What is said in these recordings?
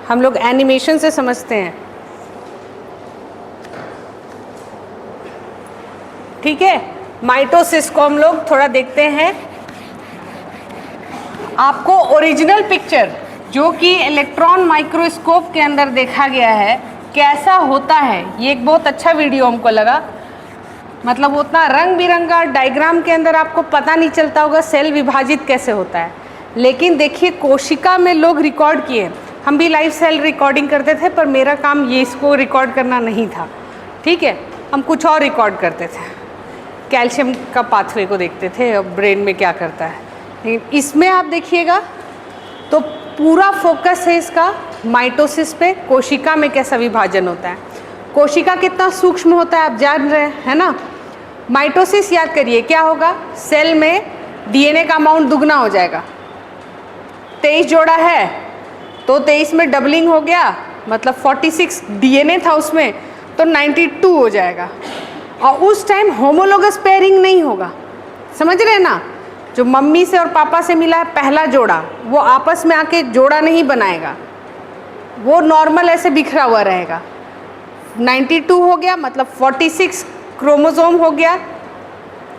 हम लोग एनिमेशन से समझते हैं, ठीक है। माइटोसिस को हम लोग थोड़ा देखते हैं। आपको ओरिजिनल पिक्चर जो कि इलेक्ट्रॉन माइक्रोस्कोप के अंदर देखा गया है कैसा होता है, ये एक बहुत अच्छा वीडियो हमको लगा। मतलब उतना रंग बिरंगा डायग्राम के अंदर आपको पता नहीं चलता होगा सेल विभाजित कैसे होता है, लेकिन देखिए कोशिका में लोग रिकॉर्ड किए। हम भी लाइव सेल रिकॉर्डिंग करते थे, पर मेरा काम ये इसको रिकॉर्ड करना नहीं था, ठीक है। हम कुछ और रिकॉर्ड करते थे, कैल्शियम का पाथवे को देखते थे और ब्रेन में क्या करता है। लेकिन इसमें आप देखिएगा तो पूरा फोकस है इसका माइटोसिस पे, कोशिका में कैसा विभाजन होता है। कोशिका कितना सूक्ष्म होता है आप जान रहे हैं, है ना। माइटोसिस याद करिए क्या होगा, सेल में डीएनए का अमाउंट दुगना हो जाएगा। 23 जोड़ा है तो 23 में डबलिंग हो गया, मतलब 46 डीएनए था उसमें, तो 92 हो जाएगा। और उस टाइम होमोलोगस पेयरिंग नहीं होगा, समझ रहे हैं ना। जो मम्मी से और पापा से मिला है पहला जोड़ा, वो आपस में आके जोड़ा नहीं बनाएगा, वो नॉर्मल ऐसे बिखरा हुआ रहेगा। 92 हो गया मतलब 46 क्रोमोसोम हो गया,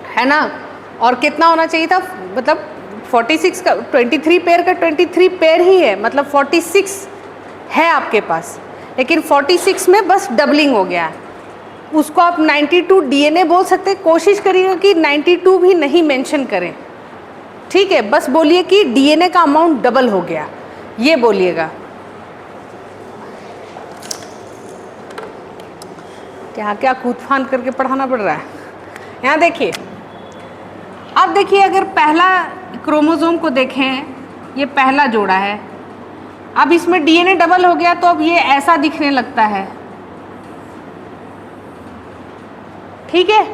है ना। और कितना होना चाहिए था, मतलब 46 का 23 पेयर का 23 पेयर ही है, मतलब 46 है आपके पास, लेकिन 46 में बस डबलिंग हो गया है। उसको आप 92 डीएनए बोल सकते हैं। कोशिश करिएगा कि 92 भी नहीं मेंशन करें, ठीक है। बस बोलिए कि डीएनए का अमाउंट डबल हो गया, ये बोलिएगा। क्या क्या कूद फान करके पढ़ाना पड़ रहा है। यहाँ देखिए, अब देखिए अगर पहला क्रोमोसोम को देखें, ये पहला जोड़ा है। अब इसमें डीएनए डबल हो गया तो अब ये ऐसा दिखने लगता है, ठीक है।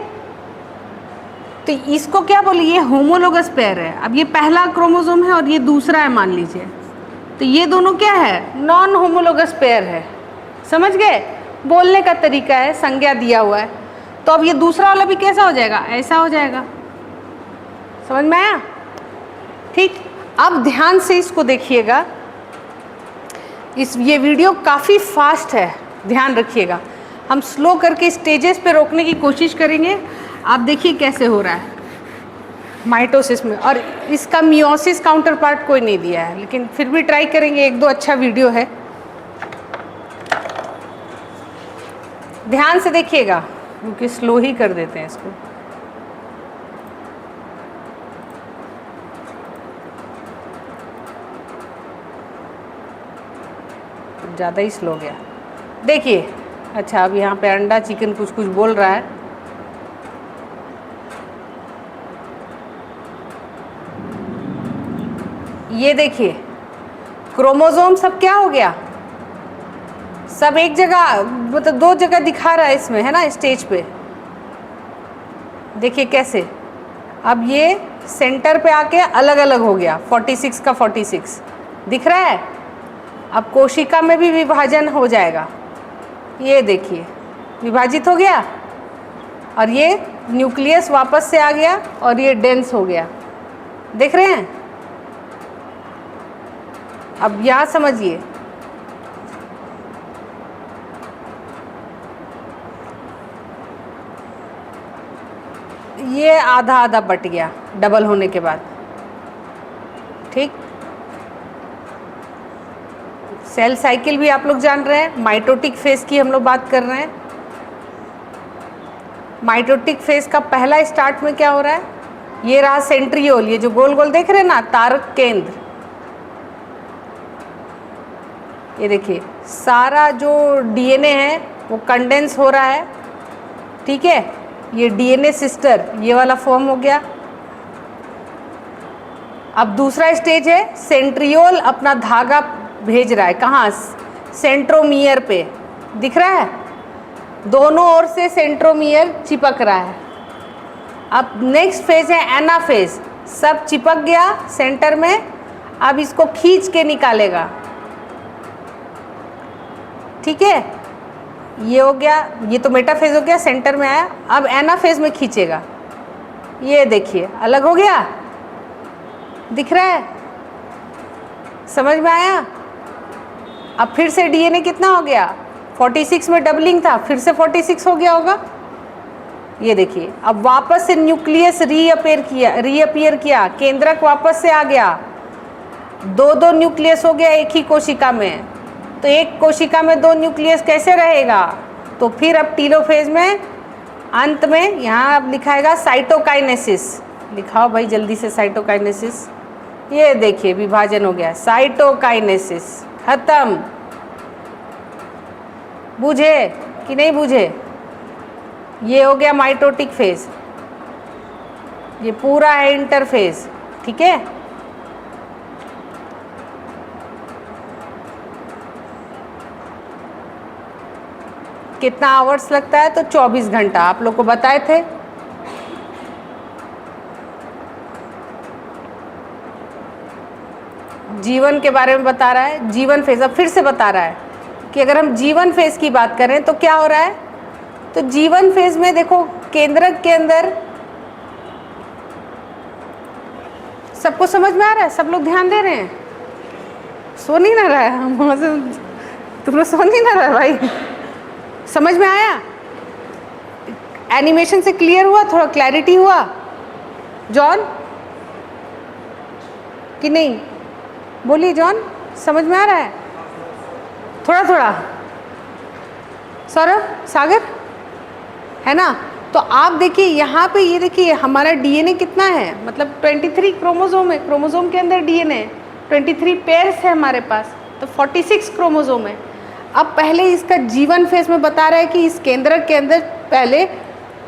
तो इसको क्या बोले, ये होमोलोगस पेयर है। अब ये पहला क्रोमोसोम है और ये दूसरा है मान लीजिए, तो ये दोनों क्या है, नॉन होमोलोगस पेयर है। समझ गए, बोलने का तरीका है, संज्ञा दिया हुआ है। तो अब ये दूसरा वाला भी कैसा हो जाएगा, ऐसा हो जाएगा। समझ में आया, ठीक। अब ध्यान से इसको देखिएगा, ये वीडियो काफ़ी फास्ट है, ध्यान रखिएगा। हम स्लो करके स्टेजेस पे रोकने की कोशिश करेंगे। आप देखिए कैसे हो रहा है माइटोसिस में, और इसका मियोसिस काउंटर पार्ट कोई नहीं दिया है, लेकिन फिर भी ट्राई करेंगे, एक दो अच्छा वीडियो है, ध्यान से देखिएगा, क्योंकि स्लो ही कर देते हैं इसको। ज़्यादा ही स्लो गया, देखिए। अच्छा, अब यहाँ पे अंडा चिकन कुछ कुछ बोल रहा है। ये देखिए क्रोमोसोम सब क्या हो गया, सब एक जगह, मतलब दो जगह दिखा रहा है इसमें, है ना, स्टेज पे। देखिए कैसे, अब ये सेंटर पे आके अलग अलग हो गया, 46 का 46 दिख रहा है। अब कोशिका में भी विभाजन हो जाएगा, ये देखिए विभाजित हो गया, और ये न्यूक्लियस वापस से आ गया और ये डेंस हो गया, देख रहे हैं। अब यहाँ समझिए, ये आधा आधा बट गया डबल होने के बाद, ठीक। सेल साइकिल भी आप लोग जान रहे हैं, माइटोटिक फेज की हम लोग बात कर रहे हैं। माइटोटिक फेज का पहला स्टार्ट में क्या हो रहा है, ये रहा सेंट्रियोल, ये जो गोल गोल देख रहे हैं ना, तारक केंद्र। ये देखिए सारा जो डीएनए है वो कंडेंस हो रहा है, ठीक है। ये डीएनए सिस्टर ये वाला फॉर्म हो गया। अब दूसरा स्टेज है, सेंट्रियोल अपना धागा भेज रहा है, कहाँ, सेंट्रोमियर पे, दिख रहा है, दोनों ओर से सेंट्रोमियर चिपक रहा है। अब नेक्स्ट फेज है एनाफेज, सब चिपक गया सेंटर में, अब इसको खींच के निकालेगा, ठीक है। ये हो गया, ये तो मेटाफेज हो गया, सेंटर में आया। अब एनाफेज में खींचेगा, ये देखिए अलग हो गया, दिख रहा है, समझ में आया। अब फिर से डीएनए कितना हो गया, 46 में डबलिंग था, फिर से 46 हो गया होगा। ये देखिए अब वापस से न्यूक्लियस रीअपियर किया, केंद्रक वापस से आ गया, दो न्यूक्लियस हो गया एक ही कोशिका में। तो एक कोशिका में 2 न्यूक्लियस कैसे रहेगा, तो फिर अब टीलोफेज में अंत में यहाँ अब लिखाएगा साइटोकाइनेसिस। लिखाओ भाई जल्दी से साइटोकाइनेसिस। ये देखिए विभाजन हो गया, साइटोकाइनेसिस खत्म। बुझे कि नहीं बुझे? ये हो गया माइटोटिक फेज, ये पूरा है इंटरफेज। ठीक है, कितना आवर्स लगता है, तो 24 घंटा आप लोग को बताए थे। जीवन के बारे में बता रहा है, जीवन फेज। अब फिर से बता रहा है कि अगर हम जीवन फेज की बात करें तो क्या हो रहा है, तो जीवन फेज में देखो केंद्रक के अंदर, सबको समझ में आ रहा है? सब लोग ध्यान दे रहे हैं? सो नहीं ना रहा है तुम लोग सो नहीं ना रहा है भाई? समझ में आया? एनिमेशन से क्लियर हुआ, थोड़ा क्लैरिटी हुआ जॉन कि नहीं? बोलिए जॉन, समझ में आ रहा है? थोड़ा थोड़ा सौरभ, सागर, है ना? तो आप देखिए यहाँ पे, ये देखिए हमारा डीएनए कितना है, मतलब 23 क्रोमोसोम है, क्रोमोसोम के अंदर डीएनए 23 पेयर्स है हमारे पास, तो 46 क्रोमोसोम है। अब पहले इसका जीवन फेज में बता रहा है कि इस केंद्रक के अंदर पहले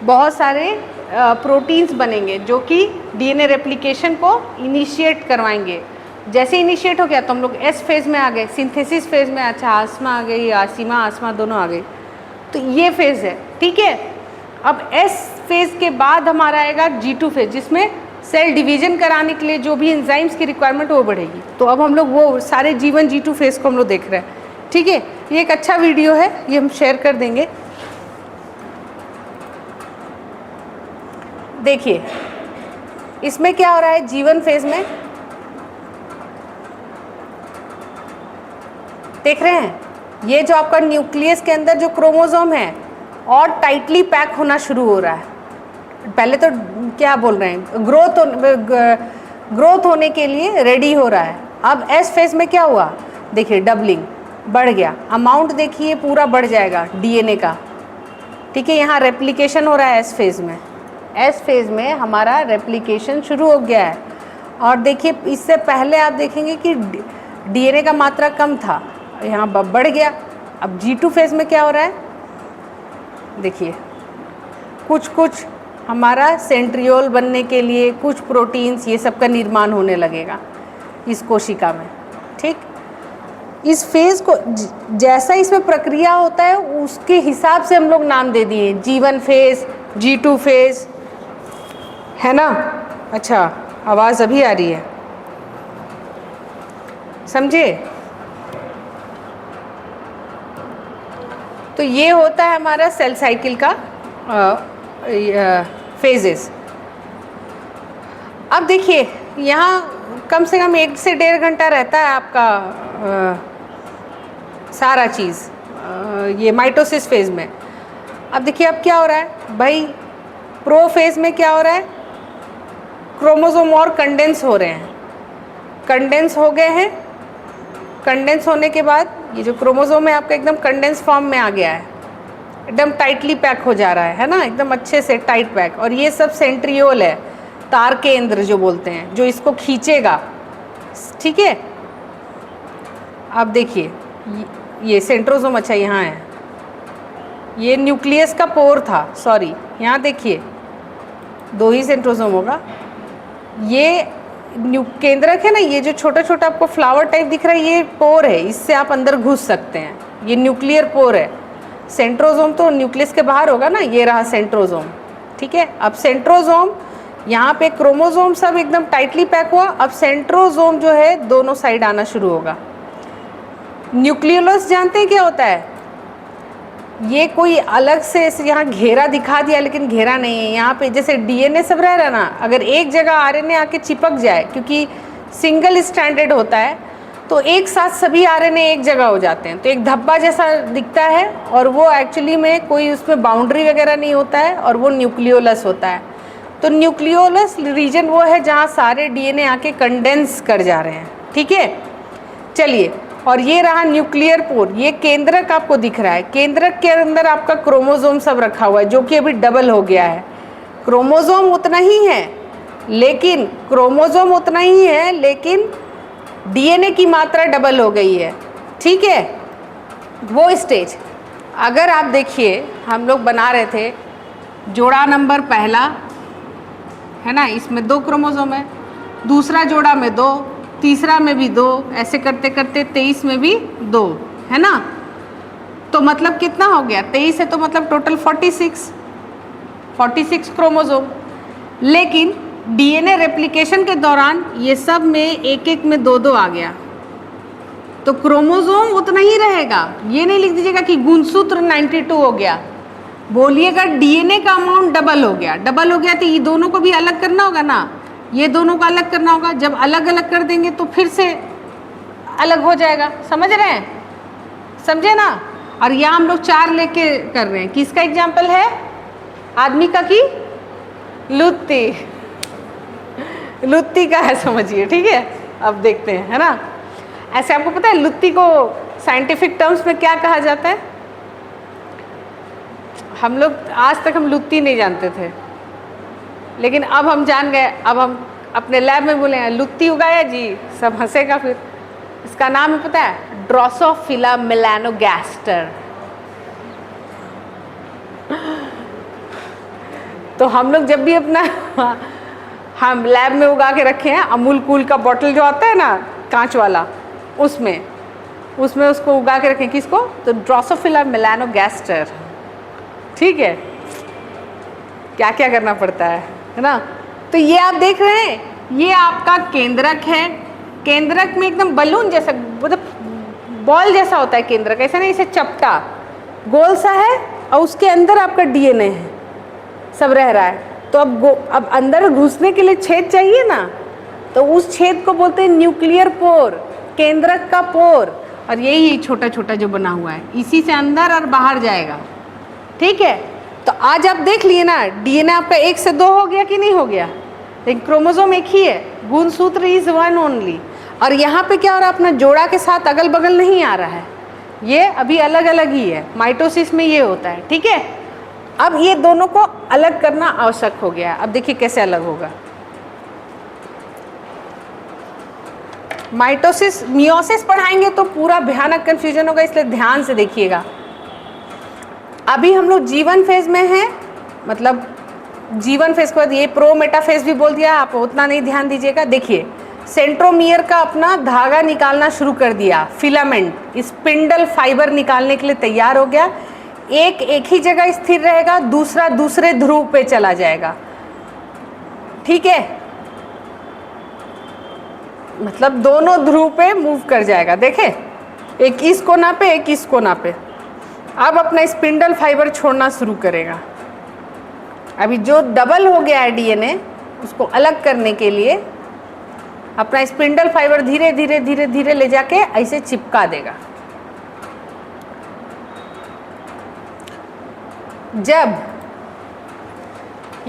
बहुत सारे प्रोटीन्स बनेंगे जो कि डीएनए रेप्लिकेशन को इनिशिएट करवाएंगे। जैसे इनिशिएट हो गया तो हम लोग एस फेज में आ गए, सिंथेसिस फेज में। अच्छा, आसमा आ गई, आसिमा आसमा दोनों आ गई, तो ये फेज है। ठीक है, अब एस फेज के बाद हमारा आएगा G2 फेज, जिसमें सेल डिवीजन कराने के लिए जो भी एंजाइम्स की रिक्वायरमेंट वो बढ़ेगी। तो अब हम लोग वो सारे जीवन G2 फेज को हम लोग देख रहे हैं। ठीक है, ये एक अच्छा वीडियो है, ये हम शेयर कर देंगे। देखिए इसमें क्या हो रहा है जीवन फेज में, देख रहे हैं? ये जो आपका न्यूक्लियस के अंदर जो क्रोमोसोम है और टाइटली पैक होना शुरू हो रहा है। पहले तो क्या बोल रहे हैं, ग्रोथ होने के लिए रेडी हो रहा है। अब एस फेज में क्या हुआ, देखिए डबलिंग बढ़ गया, अमाउंट देखिए पूरा बढ़ जाएगा डीएनए का। ठीक है, यहाँ रेप्लिकेशन हो रहा है एस फेज में। एस फेज में हमारा रेप्लिकेशन शुरू हो गया है। और देखिए इससे पहले आप देखेंगे कि डीएनए का मात्रा कम था, यहाँ बढ़ गया। अब G2 फेज में क्या हो रहा है, देखिए कुछ हमारा सेंट्रियोल बनने के लिए कुछ प्रोटीन्स, ये सब का निर्माण होने लगेगा इस कोशिका में। ठीक, इस फेज को जैसा इसमें प्रक्रिया होता है उसके हिसाब से हम लोग नाम दे दिए, जीवन फेज, G2 फेज, है ना? अच्छा, आवाज़ अभी आ रही है, समझे? तो ये होता है हमारा सेल साइकिल का फेजेस। अब देखिए यहाँ कम से कम 1 से 1.5 घंटा रहता है आपका सारा चीज़ ये माइटोसिस फेज में। अब देखिए अब क्या हो रहा है भाई, प्रो फेज में क्या हो रहा है, क्रोमोसोम और कंडेंस हो रहे हैं, कंडेंस हो गए हैं। कंडेंस होने के बाद ये जो क्रोमोसोम है आपका एकदम कंडेंस फॉर्म में आ गया है, एकदम टाइटली पैक हो जा रहा है ना, एकदम अच्छे से टाइट पैक। और ये सब सेंट्रियोल है, तार केंद्र जो बोलते हैं, जो इसको खींचेगा। ठीक है, अब देखिए ये सेंट्रोसोम, अच्छा यहाँ है, ये न्यूक्लियस का पोर था, सॉरी, यहाँ देखिए 2 ही सेंट्रोसोम होगा। ये केंद्रक है ना, ये जो छोटा छोटा आपको फ्लावर टाइप दिख रहा है ये पोर है, इससे आप अंदर घुस सकते हैं, ये न्यूक्लियर पोर है। सेंट्रोसोम तो न्यूक्लियस के बाहर होगा ना, ये रहा सेंट्रोसोम। ठीक है, अब सेंट्रोसोम, यहाँ पे क्रोमोसोम सब एकदम टाइटली पैक हुआ। अब सेंट्रोसोम जो है दोनों साइड आना शुरू होगा। न्यूक्लियोलस जानते हैं क्या होता है, ये कोई अलग से यहाँ घेरा दिखा दिया लेकिन घेरा नहीं है। यहाँ पे जैसे डीएनए सब रह रहा ना, अगर एक जगह आरएनए आके चिपक जाए, क्योंकि सिंगल स्ट्रैंडेड होता है, तो एक साथ सभी आरएनए एक जगह हो जाते हैं, तो एक धब्बा जैसा दिखता है, और वो एक्चुअली में कोई उसमें बाउंड्री वगैरह नहीं होता है, और वो न्यूक्लियोलस होता है। तो न्यूक्लियोलस रीजन वो है जहाँ सारे डीएनए आके कंडेंस कर जा रहे हैं। ठीक है, चलिए, और ये रहा न्यूक्लियर पोर, ये केंद्रक आपको दिख रहा है। केंद्रक के अंदर आपका क्रोमोसोम सब रखा हुआ है, जो कि अभी डबल हो गया है। क्रोमोसोम उतना ही है, लेकिन डीएनए की मात्रा डबल हो गई है। ठीक है, वो स्टेज अगर आप देखिए, हम लोग बना रहे थे जोड़ा नंबर पहला है ना, इसमें 2 क्रोमोसोम है, दूसरा जोड़ा में 2, तीसरा में भी 2, ऐसे करते करते 23 में भी 2 है ना। तो मतलब कितना हो गया, 23 है तो मतलब टोटल 46 क्रोमोसोम। लेकिन डीएनए रेप्लिकेशन के दौरान ये सब में एक एक में 2 आ गया, तो क्रोमोसोम उतना ही रहेगा। ये नहीं लिख दीजिएगा कि गुणसूत्र 92 हो गया, बोलिएगा डीएनए का अमाउंट डबल हो गया। डबल हो गया तो ये दोनों को भी अलग करना होगा ना, ये दोनों को अलग करना होगा। जब अलग अलग कर देंगे तो फिर से अलग हो जाएगा, समझ रहे हैं, समझे ना। और यहाँ हम लोग 4 लेके कर रहे हैं। किसका एग्जाम्पल है, आदमी का कि लुत्ती का है, समझिए। ठीक है, अब देखते हैं, है ना। ऐसे आपको पता है लुत्ती को साइंटिफिक टर्म्स में क्या कहा जाता है? हम लोग आज तक हम लुत्ती नहीं जानते थे, लेकिन अब हम जान गए। अब हम अपने लैब में बोले लुत्ती उगाया जी, सब हंसेगा फिर। इसका नाम है पता है, ड्रोसोफिला मेलानोगास्टर। तो हम लोग जब भी अपना हम लैब में उगा के रखे हैं, अमूल कूल का बॉटल जो आता है ना कांच वाला, उसमें उसको उगा के रखें। किसको? तो ड्रोसोफिला मेलानोगास्टर। ठीक है, क्या क्या करना पड़ता है ना। तो ये आप देख रहे हैं, ये आपका केंद्रक है। केंद्रक में एकदम बलून जैसा, मतलब बॉल जैसा होता है केंद्रक, ऐसा नहीं, इसे चपटा गोल सा है, और उसके अंदर आपका डीएनए है, सब रह रहा है। तो अब अंदर घुसने के लिए छेद चाहिए ना, तो उस छेद को बोलते हैं न्यूक्लियर पोर, केंद्रक का पोर। और यही छोटा छोटा जो बना हुआ है, इसी से अंदर और बाहर जाएगा। ठीक है, तो आज आप देख लिए ना, डीएनए आपका 1 से 2 हो गया कि नहीं हो गया, लेकिन क्रोमोसोम एक ही है, गुणसूत्र इज 1 ओनली। और यहाँ पे क्या हो रहा है, अपना जोड़ा के साथ अगल बगल नहीं आ रहा है, ये अभी अलग अलग ही है। माइटोसिस में ये होता है। ठीक है, अब ये दोनों को अलग करना आवश्यक हो गया। अब देखिए कैसे अलग होगा। माइटोसिस, मियोसिस पढ़ाएंगे तो पूरा भयानक कंफ्यूजन होगा, इसलिए ध्यान से देखिएगा। अभी हम लोग जीवन फेज में हैं, मतलब जीवन फेज के बाद ये प्रो मेटाफेज भी बोल दिया, आप उतना नहीं ध्यान दीजिएगा। देखिए सेंट्रोमियर का अपना धागा निकालना शुरू कर दिया, फिलामेंट, स्पिंडल फाइबर निकालने के लिए तैयार हो गया। एक ही जगह स्थिर रहेगा, दूसरा दूसरे ध्रुव पे चला जाएगा। ठीक है, मतलब दोनों ध्रुव पे मूव कर जाएगा। देखे, एक इस कोना पे, एक इस कोना पे। अब अपना स्पिंडल फाइबर छोड़ना शुरू करेगा। अभी जो डबल हो गया है डीएनए, उसको अलग करने के लिए अपना स्पिंडल फाइबर धीरे धीरे धीरे धीरे ले जाके ऐसे चिपका देगा। जब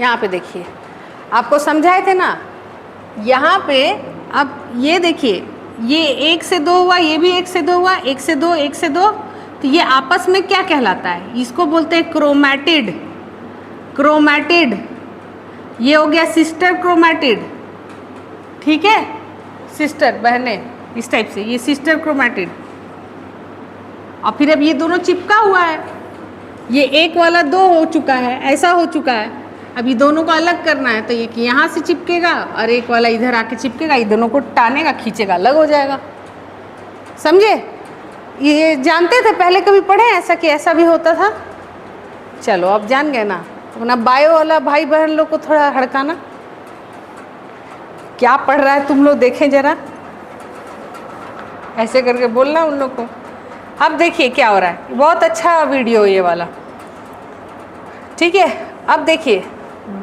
यहाँ पे देखिए, आपको समझाए थे ना, यहाँ पे अब ये देखिए, ये 1 से 2 हुआ, ये भी 1 से 2 हुआ, 1 से 2, 1 से 2। तो ये आपस में क्या कहलाता है, इसको बोलते हैं क्रोमैटिड। क्रोमैटिड, ये हो गया सिस्टर क्रोमैटिड। ठीक है, सिस्टर बहनें, इस टाइप से, ये सिस्टर क्रोमैटिड। और फिर अब ये दोनों चिपका हुआ है, ये 1 वाला 2 हो चुका है, ऐसा हो चुका है। अभी दोनों को अलग करना है, तो ये कि यहाँ से चिपकेगा और 1 वाला इधर आके चिपकेगा, ये दोनों को टानेगा, खींचेगा, अलग हो जाएगा। समझे? ये जानते थे पहले, कभी पढ़े ऐसा कि ऐसा भी होता था? चलो अब जान गए ना। अपना बायो वाला भाई बहन लोग को थोड़ा हड़काना, क्या पढ़ रहा है तुम लोग, देखें जरा, ऐसे करके बोलना उन लोग को। अब देखिए क्या हो रहा है, बहुत अच्छा वीडियो ये वाला। ठीक है, अब देखिए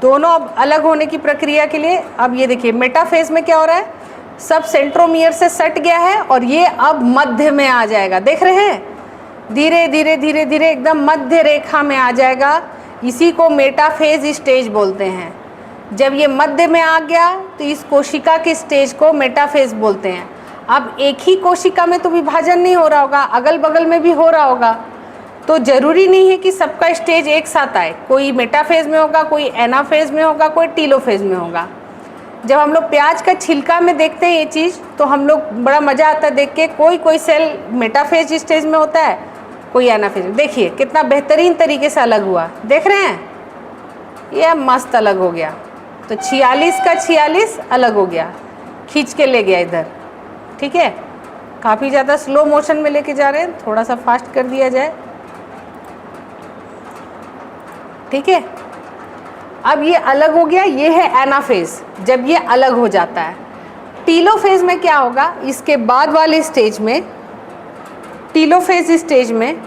दोनों अब अलग होने की प्रक्रिया के लिए, अब ये देखिए मेटाफेज में क्या हो रहा है, सब सेंट्रोमियर से सट गया है और ये अब मध्य में आ जाएगा। देख रहे हैं धीरे धीरे धीरे धीरे एकदम मध्य रेखा में आ जाएगा। इसी को मेटाफेज स्टेज बोलते हैं। जब ये मध्य में आ गया तो इस कोशिका के स्टेज को मेटाफेज बोलते हैं। अब एक ही कोशिका में तो विभाजन नहीं हो रहा होगा, अगल बगल में भी हो रहा होगा, तो जरूरी नहीं है कि सबका स्टेज एक साथ आए। कोई मेटाफेज में होगा, कोई एनाफेज में होगा, कोई टीलोफेज में होगा। जब हम लोग प्याज का छिलका में देखते हैं ये चीज़ तो हम लोग बड़ा मज़ा आता है देख के। कोई कोई सेल मेटाफेज स्टेज में होता है, कोई एनाफेज में। देखिए कितना बेहतरीन तरीके से अलग हुआ, देख रहे हैं, ये मस्त अलग हो गया। तो 46 का 46 अलग हो गया, खींच के ले गया इधर। ठीक है, काफ़ी ज़्यादा स्लो मोशन में लेके जा रहे हैं, थोड़ा सा फास्ट कर दिया जाए। ठीक है, अब ये अलग हो गया, ये है एनाफेज। जब ये अलग हो जाता है, टीलोफेज में क्या होगा, इसके बाद वाले स्टेज में, टीलोफेज स्टेज में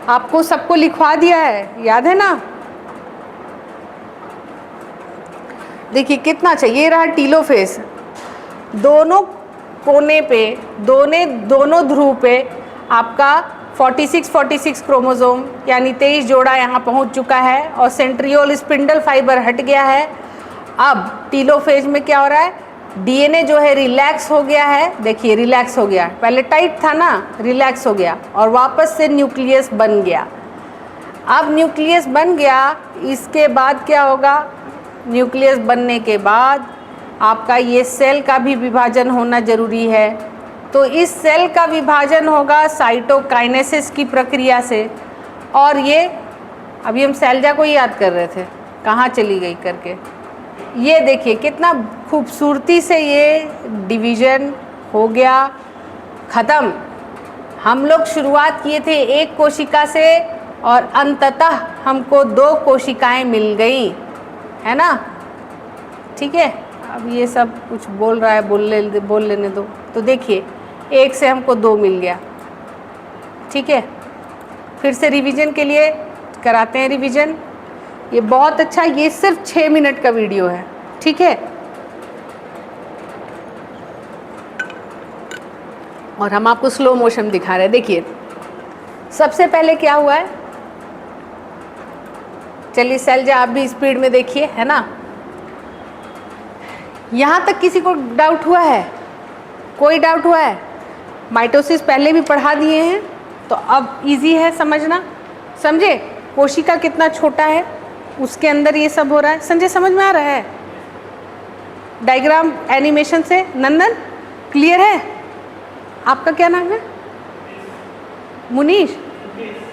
आपको सबको लिखवा दिया है, याद है ना। देखिए कितना चाहिए, रहा टीलोफेज। दोनों कोने पे, दोनों ध्रुव पे आपका 46 क्रोमोसोम यानी 23 जोड़ा यहाँ पहुँच चुका है और सेंट्रियोल स्पिंडल फाइबर हट गया है। अब टीलोफेज में क्या हो रहा है, डीएनए जो है रिलैक्स हो गया है। देखिए रिलैक्स हो गया, पहले टाइट था ना, रिलैक्स हो गया और वापस से न्यूक्लियस बन गया। अब न्यूक्लियस बन गया, इसके बाद क्या होगा, न्यूक्लियस बनने के बाद आपका ये सेल का भी विभाजन होना ज़रूरी है। तो इस सेल का विभाजन होगा साइटोकाइनेसिस की प्रक्रिया से। और ये अभी हम शैलजा को याद कर रहे थे, कहाँ चली गई करके। ये देखिए कितना खूबसूरती से ये डिवीज़न हो गया, ख़त्म। हम लोग शुरुआत किए थे एक कोशिका से और अंततः हमको 2 कोशिकाएं मिल गई, है ना। ठीक है, अब ये सब कुछ बोल रहा है, बोल लेने दो। तो देखिए एक से हमको 2 मिल गया। ठीक है, फिर से रिवीजन के लिए कराते हैं रिवीजन। ये बहुत अच्छा, ये सिर्फ 6 मिनट का वीडियो है। ठीक है, और हम आपको स्लो मोशन दिखा रहे हैं। देखिए सबसे पहले क्या हुआ है, चलिए शैलजा आप भी स्पीड में देखिए, है ना। यहाँ तक किसी को डाउट हुआ है? कोई डाउट हुआ है? माइटोसिस पहले भी पढ़ा दिए हैं तो अब इजी है समझना। समझे कोशिका कितना छोटा है, उसके अंदर ये सब हो रहा है। संजय समझ में आ रहा है डायग्राम एनिमेशन से? नंदन क्लियर है? आपका क्या नाम है? मुनीश?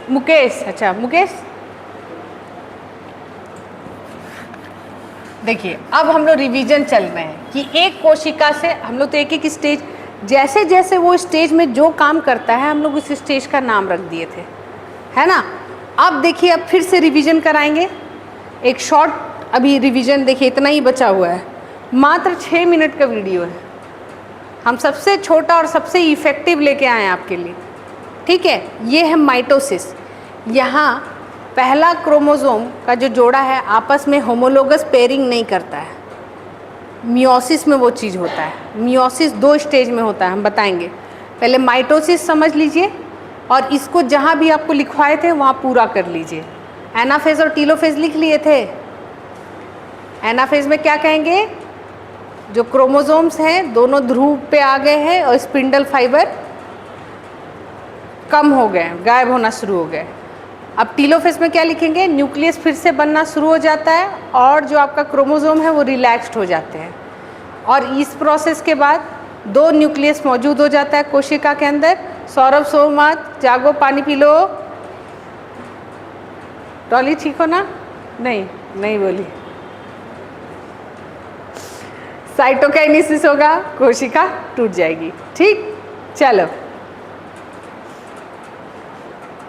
मुकेश। अच्छा मुकेश, देखिए अब हम लोग रिवीजन चल रहे हैं कि एक कोशिका से हम लोग तो एक एक स्टेज, जैसे जैसे वो स्टेज में जो काम करता है हम लोग उस स्टेज का नाम रख दिए थे, है ना। अब देखिए अब फिर से रिवीजन कराएंगे, एक शॉर्ट अभी रिवीजन। देखिए इतना ही बचा हुआ है, मात्र 6 मिनट का वीडियो है। हम सबसे छोटा और सबसे इफ़ेक्टिव लेके आए हैं आपके लिए। ठीक है, ये है माइटोसिस। यहाँ पहला क्रोमोसोम का जो जोड़ा है आपस में होमोलोगस पेयरिंग नहीं करता है। मियोसिस में वो चीज़ होता है। मियोसिस 2 स्टेज में होता है, हम बताएंगे। पहले माइटोसिस समझ लीजिए और इसको जहाँ भी आपको लिखवाए थे वहाँ पूरा कर लीजिए। एनाफेज और टीलोफेज लिख लिए थे। एनाफेज में क्या कहेंगे, जो क्रोमोसोम्स हैं दोनों ध्रुव पे आ गए हैं और स्पिंडल फाइबर कम हो गए, गायब होना शुरू हो गए। अब टीलोफेज में क्या लिखेंगे, न्यूक्लियस फिर से बनना शुरू हो जाता है और जो आपका क्रोमोसोम है वो रिलैक्स्ड हो जाते हैं। और इस प्रोसेस के बाद 2 न्यूक्लियस मौजूद हो जाता है कोशिका के अंदर। सौरभ सो मत, जागो, पानी पी लो। डॉली ठीक हो ना? नहीं बोली। साइटोकाइनेसिस होगा, कोशिका टूट जाएगी। ठीक, चलो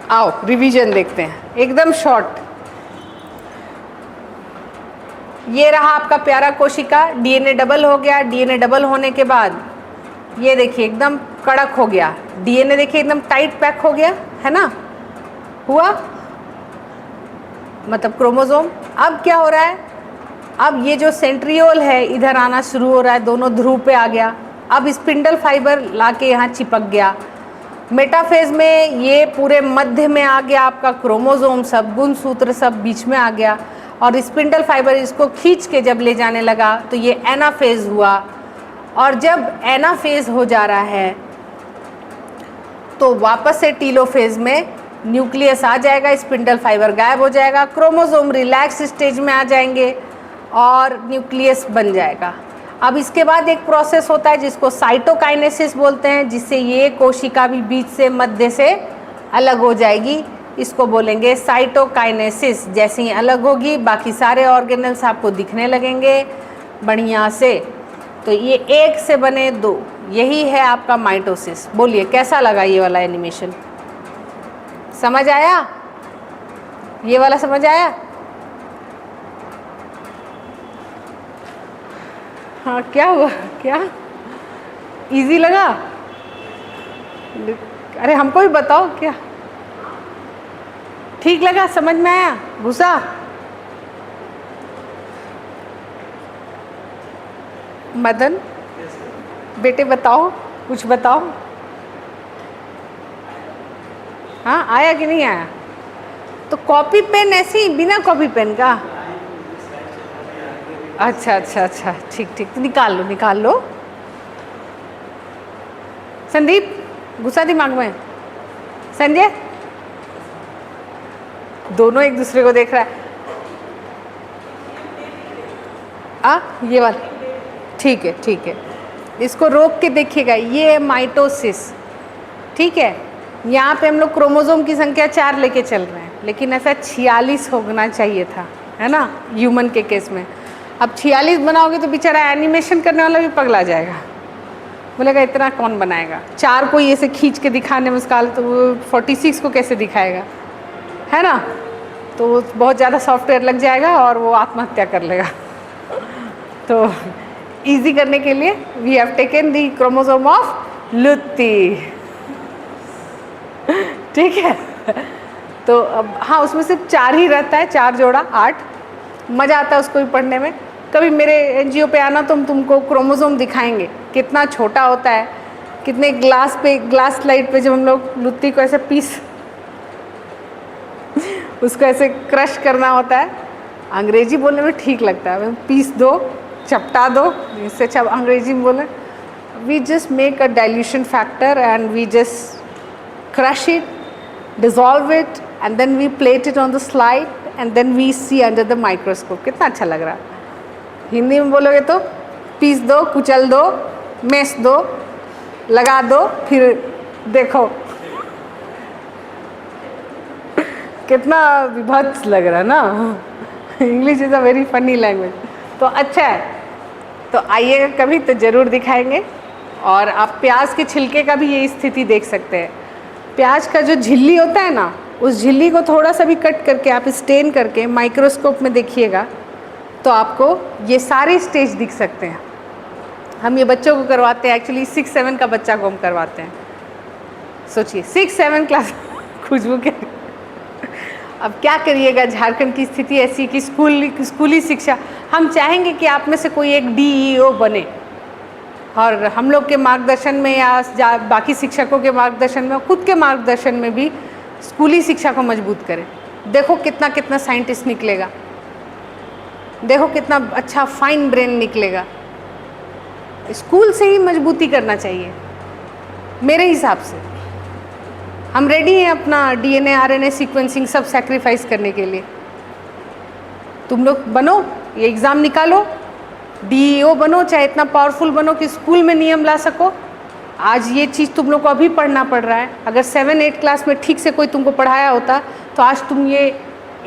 आओ रिवीजन देखते हैं एकदम शॉर्ट। ये रहा आपका प्यारा कोशिका, डीएनए डबल हो गया। डीएनए डबल होने के बाद ये देखिए एकदम कड़क हो गया। डीएनए देखिए एकदम टाइट पैक हो गया, है ना, हुआ मतलब क्रोमोसोम। अब क्या हो रहा है, अब ये जो सेंट्रियोल है इधर आना शुरू हो रहा है, दोनों ध्रुव पे आ गया। अब स्पिंडल फाइबर लाके यहाँ चिपक गया। मेटाफेज में ये पूरे मध्य में आ गया आपका क्रोमोसोम, सब गुणसूत्र सब बीच में आ गया, और स्पिंडल फाइबर इसको खींच के जब ले जाने लगा तो ये एनाफेज हुआ। और जब एनाफेज हो जा रहा है तो वापस से टीलोफेज में न्यूक्लियस आ जाएगा, स्पिंडल फाइबर गायब हो जाएगा, क्रोमोसोम रिलैक्स स्टेज में आ जाएंगे और न्यूक्लियस बन जाएगा। अब इसके बाद एक प्रोसेस होता है जिसको साइटोकाइनेसिस बोलते हैं, जिससे ये कोशिका भी बीच से मध्य से अलग हो जाएगी, इसको बोलेंगे साइटोकाइनेसिस। जैसे ही अलग होगी बाकी सारे ऑर्गेनल्स आपको दिखने लगेंगे बढ़िया से। तो ये एक से बने दो, यही है आपका माइटोसिस। बोलिए कैसा लगा ये वाला एनिमेशन, समझ आया? ये वाला समझ आया? हाँ, क्या हुआ? क्या इजी लगा? अरे हमको भी बताओ, क्या ठीक लगा, समझ में आया, घुसा? मदन बेटे बताओ, कुछ बताओ। हाँ, आया कि नहीं आया? तो कॉपी पेन ऐसी बिना कॉपी पेन का? अच्छा अच्छा अच्छा, ठीक ठीक, तो निकाल लो निकाल लो। संदीप गुस्सा दिमाग में? संजय दोनों एक दूसरे को देख रहा है। ये वाला ठीक है ठीक है, इसको रोक के देखिएगा। ये है माइटोसिस, ठीक है। यहाँ पे हम लोग क्रोमोसोम की संख्या 4 लेके चल रहे हैं, लेकिन ऐसा 46 होना चाहिए था, है ना, ह्यूमन के केस में। अब 46 बनाओगे तो बेचारा एनिमेशन करने वाला भी पगला जाएगा, बोलेगा इतना कौन बनाएगा। 4 को ऐसे खींच के दिखाने में उसका तो वो 46 को कैसे दिखाएगा, है ना। तो बहुत ज़्यादा सॉफ्टवेयर लग जाएगा और वो आत्महत्या कर लेगा। तो इजी करने के लिए we have taken the chromosome of लुत्ती, ठीक है। तो अब हाँ, उसमें सिर्फ 4 ही रहता है, 4 जोड़ा 8। मज़ा आता है उसको भी पढ़ने में। कभी मेरे एनजीओ पे आना तो हम तुमको क्रोमोसोम दिखाएंगे कितना छोटा होता है, कितने ग्लास स्लाइड पे जब हम लोग लुत्ती को ऐसे पीस उसको ऐसे क्रश करना होता है। अंग्रेजी बोलने में ठीक लगता है, पीस दो, चपटा दो, इससे अच्छा अंग्रेजी में बोले। We just make a dilution factor and we just crush it, dissolve it, and then we plate it on the slide, and then we see under the microscope। कितना अच्छा लग रहा है। हिंदी में बोलोगे तो पीस दो, कुचल दो, मैश दो, लगा दो, फिर देखो। कितना विभत्स लग रहा है ना। English is a very funny language. तो अच्छा है, तो आइएगा कभी तो ज़रूर दिखाएंगे। और आप प्याज के छिलके का भी ये स्थिति देख सकते हैं। प्याज का जो झिल्ली होता है ना, उस झिल्ली को थोड़ा सा भी कट करके आप स्टेन करके माइक्रोस्कोप में देखिएगा तो आपको ये सारे स्टेज दिख सकते हैं। हम ये बच्चों को करवाते हैं, एक्चुअली 6-7 का बच्चा को हम करवाते हैं। सोचिए 6-7 क्लास खुशबू के। अब क्या करिएगा, झारखंड की स्थिति ऐसी कि स्कूली शिक्षा, हम चाहेंगे कि आप में से कोई एक DEO बने और हम लोग के मार्गदर्शन में या बाकी शिक्षकों के मार्गदर्शन में, खुद के मार्गदर्शन में भी स्कूली शिक्षा को मजबूत करें। देखो कितना कितना साइंटिस्ट निकलेगा, देखो कितना अच्छा फाइन ब्रेन निकलेगा। स्कूल से ही मजबूती करना चाहिए मेरे हिसाब से। हम रेडी हैं अपना DNA RNA सीक्वेंसिंग सब सैक्रिफाइस करने के लिए। तुम लोग बनो, ये एग्ज़ाम निकालो, DEO बनो, चाहे इतना पावरफुल बनो कि स्कूल में नियम ला सको। आज ये चीज़ तुम लोग को अभी पढ़ना पड़ रहा है। अगर 7-8 क्लास में ठीक से कोई तुमको पढ़ाया होता तो आज तुम ये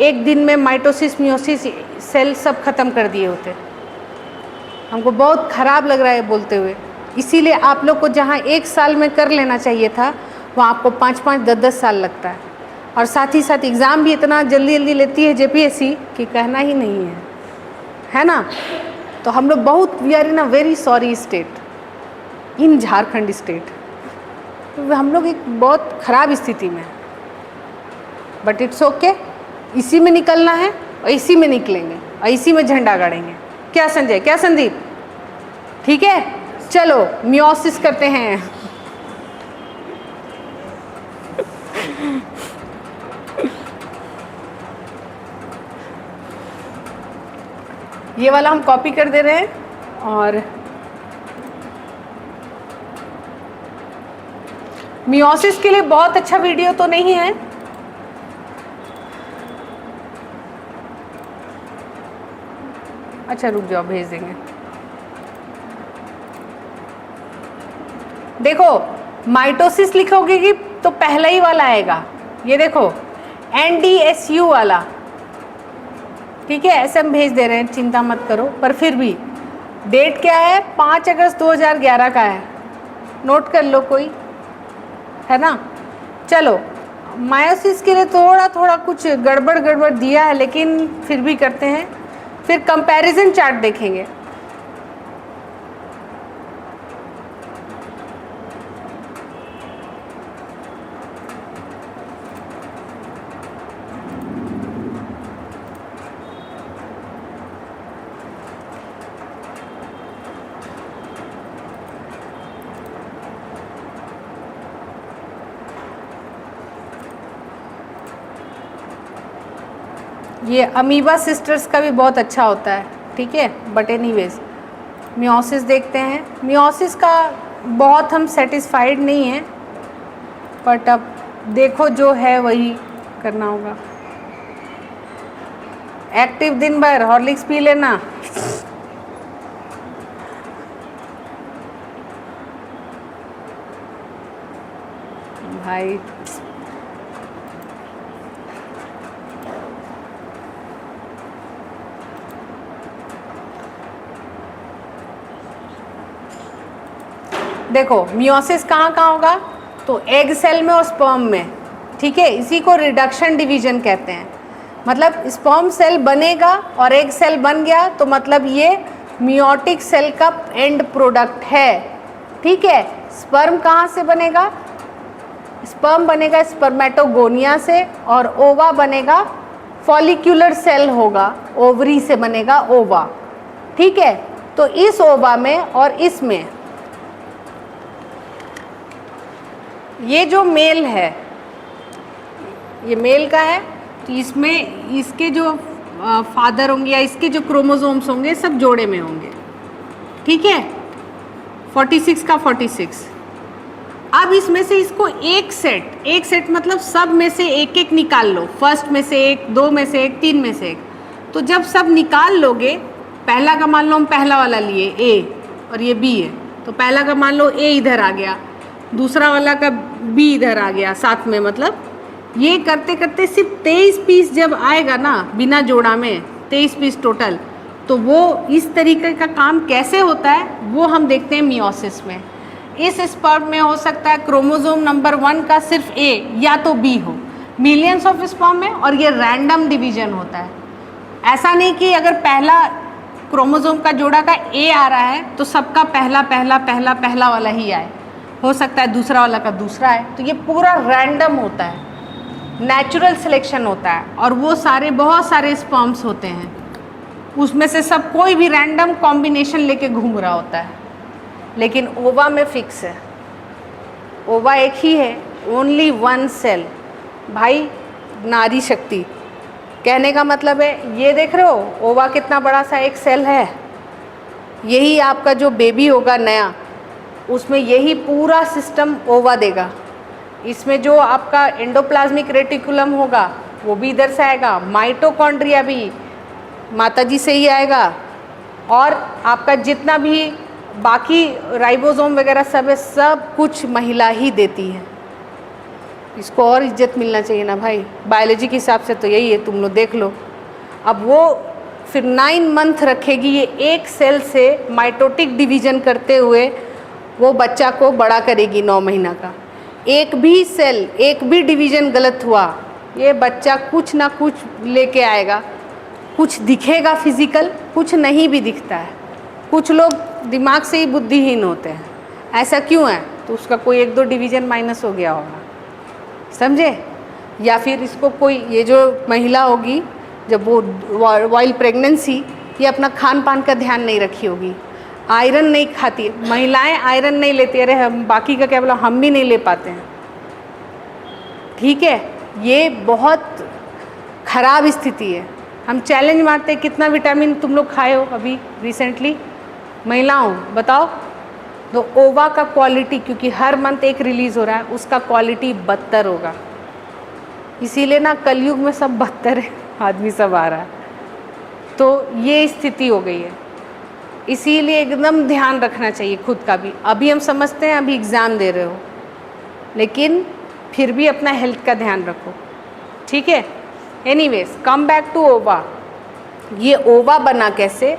एक दिन में माइटोसिस मियोसिस सेल सब ख़त्म कर दिए होते। हमको बहुत ख़राब लग रहा है बोलते हुए। इसीलिए आप लोग को जहाँ 1 साल में कर लेना चाहिए था, वहाँ आपको 5-5, 10-10 साल लगता है। और साथ ही साथ एग्ज़ाम भी इतना जल्दी जल्दी लेती है JPSC कि कहना ही नहीं है ना। तो हम लोग बहुत, we are in a very sorry state, in Jharkhand state. तो हम लोग एक बहुत ख़राब स्थिति में, बट इट्स ओके। इसी में निकलना है और इसी में निकलेंगे और इसी में झंडा गाड़ेंगे। क्या संजय, क्या संदीप, ठीक है। चलो मियोसिस करते हैं। ये वाला हम कॉपी कर दे रहे हैं और मियोसिस के लिए बहुत अच्छा वीडियो तो नहीं है, अच्छा रुक जाओ भेज देंगे। देखो माइटोसिस लिखोगे कि तो पहला ही वाला आएगा, ये देखो NDSU वाला, ठीक है। ऐसे हम भेज दे रहे हैं, चिंता मत करो। पर फिर भी डेट क्या है, 5 अगस्त 2011 का है, नोट कर लो कोई, है ना। चलो मायोसिस के लिए थोड़ा थोड़ा कुछ गड़बड़ दिया है, लेकिन फिर भी करते हैं। फिर कंपैरिजन चार्ट देखेंगे। ये अमीबा सिस्टर्स का भी बहुत अच्छा होता है, ठीक है। बट एनीवेज मियोसिस देखते हैं। मियोसिस का बहुत हम सेटिस्फाइड नहीं हैं, बट अब देखो जो है वही करना होगा। एक्टिव दिन भर हॉर्लिक्स पी लेना। भाई देखो मियोसिस कहाँ कहाँ होगा, तो एग सेल में और स्पर्म में, ठीक है। इसी को रिडक्शन डिवीजन कहते हैं। मतलब स्पर्म सेल बनेगा और एग सेल बन गया तो मतलब ये मियोटिक सेल का एंड प्रोडक्ट है, ठीक है। स्पर्म कहाँ से बनेगा, स्पर्म बनेगा स्पर्मेटोगोनिया से, और ओवा बनेगा, फॉलिक्यूलर सेल होगा, ओवरी से बनेगा ओवा, ठीक है। तो इस ओवा में और इसमें ये जो मेल है, ये मेल का है, तो इसमें इसके जो फादर होंगे या इसके जो क्रोमोसोम्स होंगे सब जोड़े में होंगे, ठीक है। 46 का 46। अब इसमें से इसको एक सेट मतलब सब में से एक एक निकाल लो, फर्स्ट में से एक, दो में से एक, तीन में से एक। तो जब सब निकाल लोगे, पहला का मान लो हम पहला वाला लिए A और ये B है, तो पहला का मान लो A इधर आ गया, दूसरा वाला का B इधर आ गया साथ में। मतलब ये करते करते सिर्फ 23 पीस जब आएगा ना, बिना जोड़ा में 23 पीस टोटल, तो वो इस तरीके का काम कैसे होता है वो हम देखते हैं मियोसिस में। इस स्पर्म में हो सकता है क्रोमोसोम नंबर 1 का सिर्फ A या तो B हो, मिलियंस ऑफ स्पर्म में, और ये रैंडम डिवीजन होता है। ऐसा नहीं कि अगर पहला क्रोमोसोम का जोड़ा का A आ रहा है तो सबका पहला वाला ही आए, हो सकता है दूसरा वाला का दूसरा है। तो ये पूरा रैंडम होता है, नेचुरल सिलेक्शन होता है, और वो सारे बहुत सारे स्पर्म्स होते हैं, उसमें से सब कोई भी रैंडम कॉम्बिनेशन लेके घूम रहा होता है। लेकिन ओवा में फिक्स है, ओवा एक ही है, ओनली वन सेल। भाई नारी शक्ति कहने का मतलब है, ये देख रहे हो ओवा कितना बड़ा सा एक सेल है, यही आपका जो बेबी होगा नया, उसमें यही पूरा सिस्टम ओवा देगा। इसमें जो आपका एंडोप्लाज्मिक रेटिकुलम होगा वो भी इधर से आएगा, माइटोकॉन्ड्रिया भी माताजी से ही आएगा, और आपका जितना भी बाकी राइबोसोम वगैरह सब है, सब कुछ महिला ही देती है। इसको और इज्जत मिलना चाहिए ना भाई, बायोलॉजी के हिसाब से तो यही है, तुम लोग देख लो। अब वो फिर 9 मंथ रखेगी ये एक सेल से माइटोटिक डिवीजन करते हुए, वो बच्चा को बड़ा करेगी 9 महीना का। एक भी सेल, एक भी डिवीजन गलत हुआ, ये बच्चा कुछ ना कुछ लेके आएगा। कुछ दिखेगा फिजिकल, कुछ नहीं भी दिखता है। कुछ लोग दिमाग से ही बुद्धिहीन होते हैं, ऐसा क्यों है? तो उसका कोई 1-2 डिवीजन माइनस हो गया होगा, समझे? या फिर इसको कोई, ये जो महिला होगी जब वो वाइल प्रेगनेंसी, ये अपना खान पान का ध्यान नहीं रखी होगी, आयरन नहीं खाती, महिलाएं आयरन नहीं लेती, अरे हम बाकी का क्या बोला, हम भी नहीं ले पाते हैं, ठीक है। ये बहुत ख़राब स्थिति है। हम चैलेंज मारते हैं, कितना विटामिन तुम लोग खाए हो अभी रिसेंटली, महिलाओं बताओ। तो ओवा का क्वालिटी, क्योंकि हर मंथ एक रिलीज़ हो रहा है, उसका क्वालिटी बदतर होगा। इसीलिए ना कलयुग में सब बदतर है, आदमी सब आ रहा है, तो ये स्थिति हो गई है। इसीलिए एकदम ध्यान रखना चाहिए खुद का भी। अभी हम समझते हैं अभी एग्ज़ाम दे रहे हो, लेकिन फिर भी अपना हेल्थ का ध्यान रखो, ठीक है। एनीवेज, कम बैक टू ओवा। ये ओवा बना कैसे,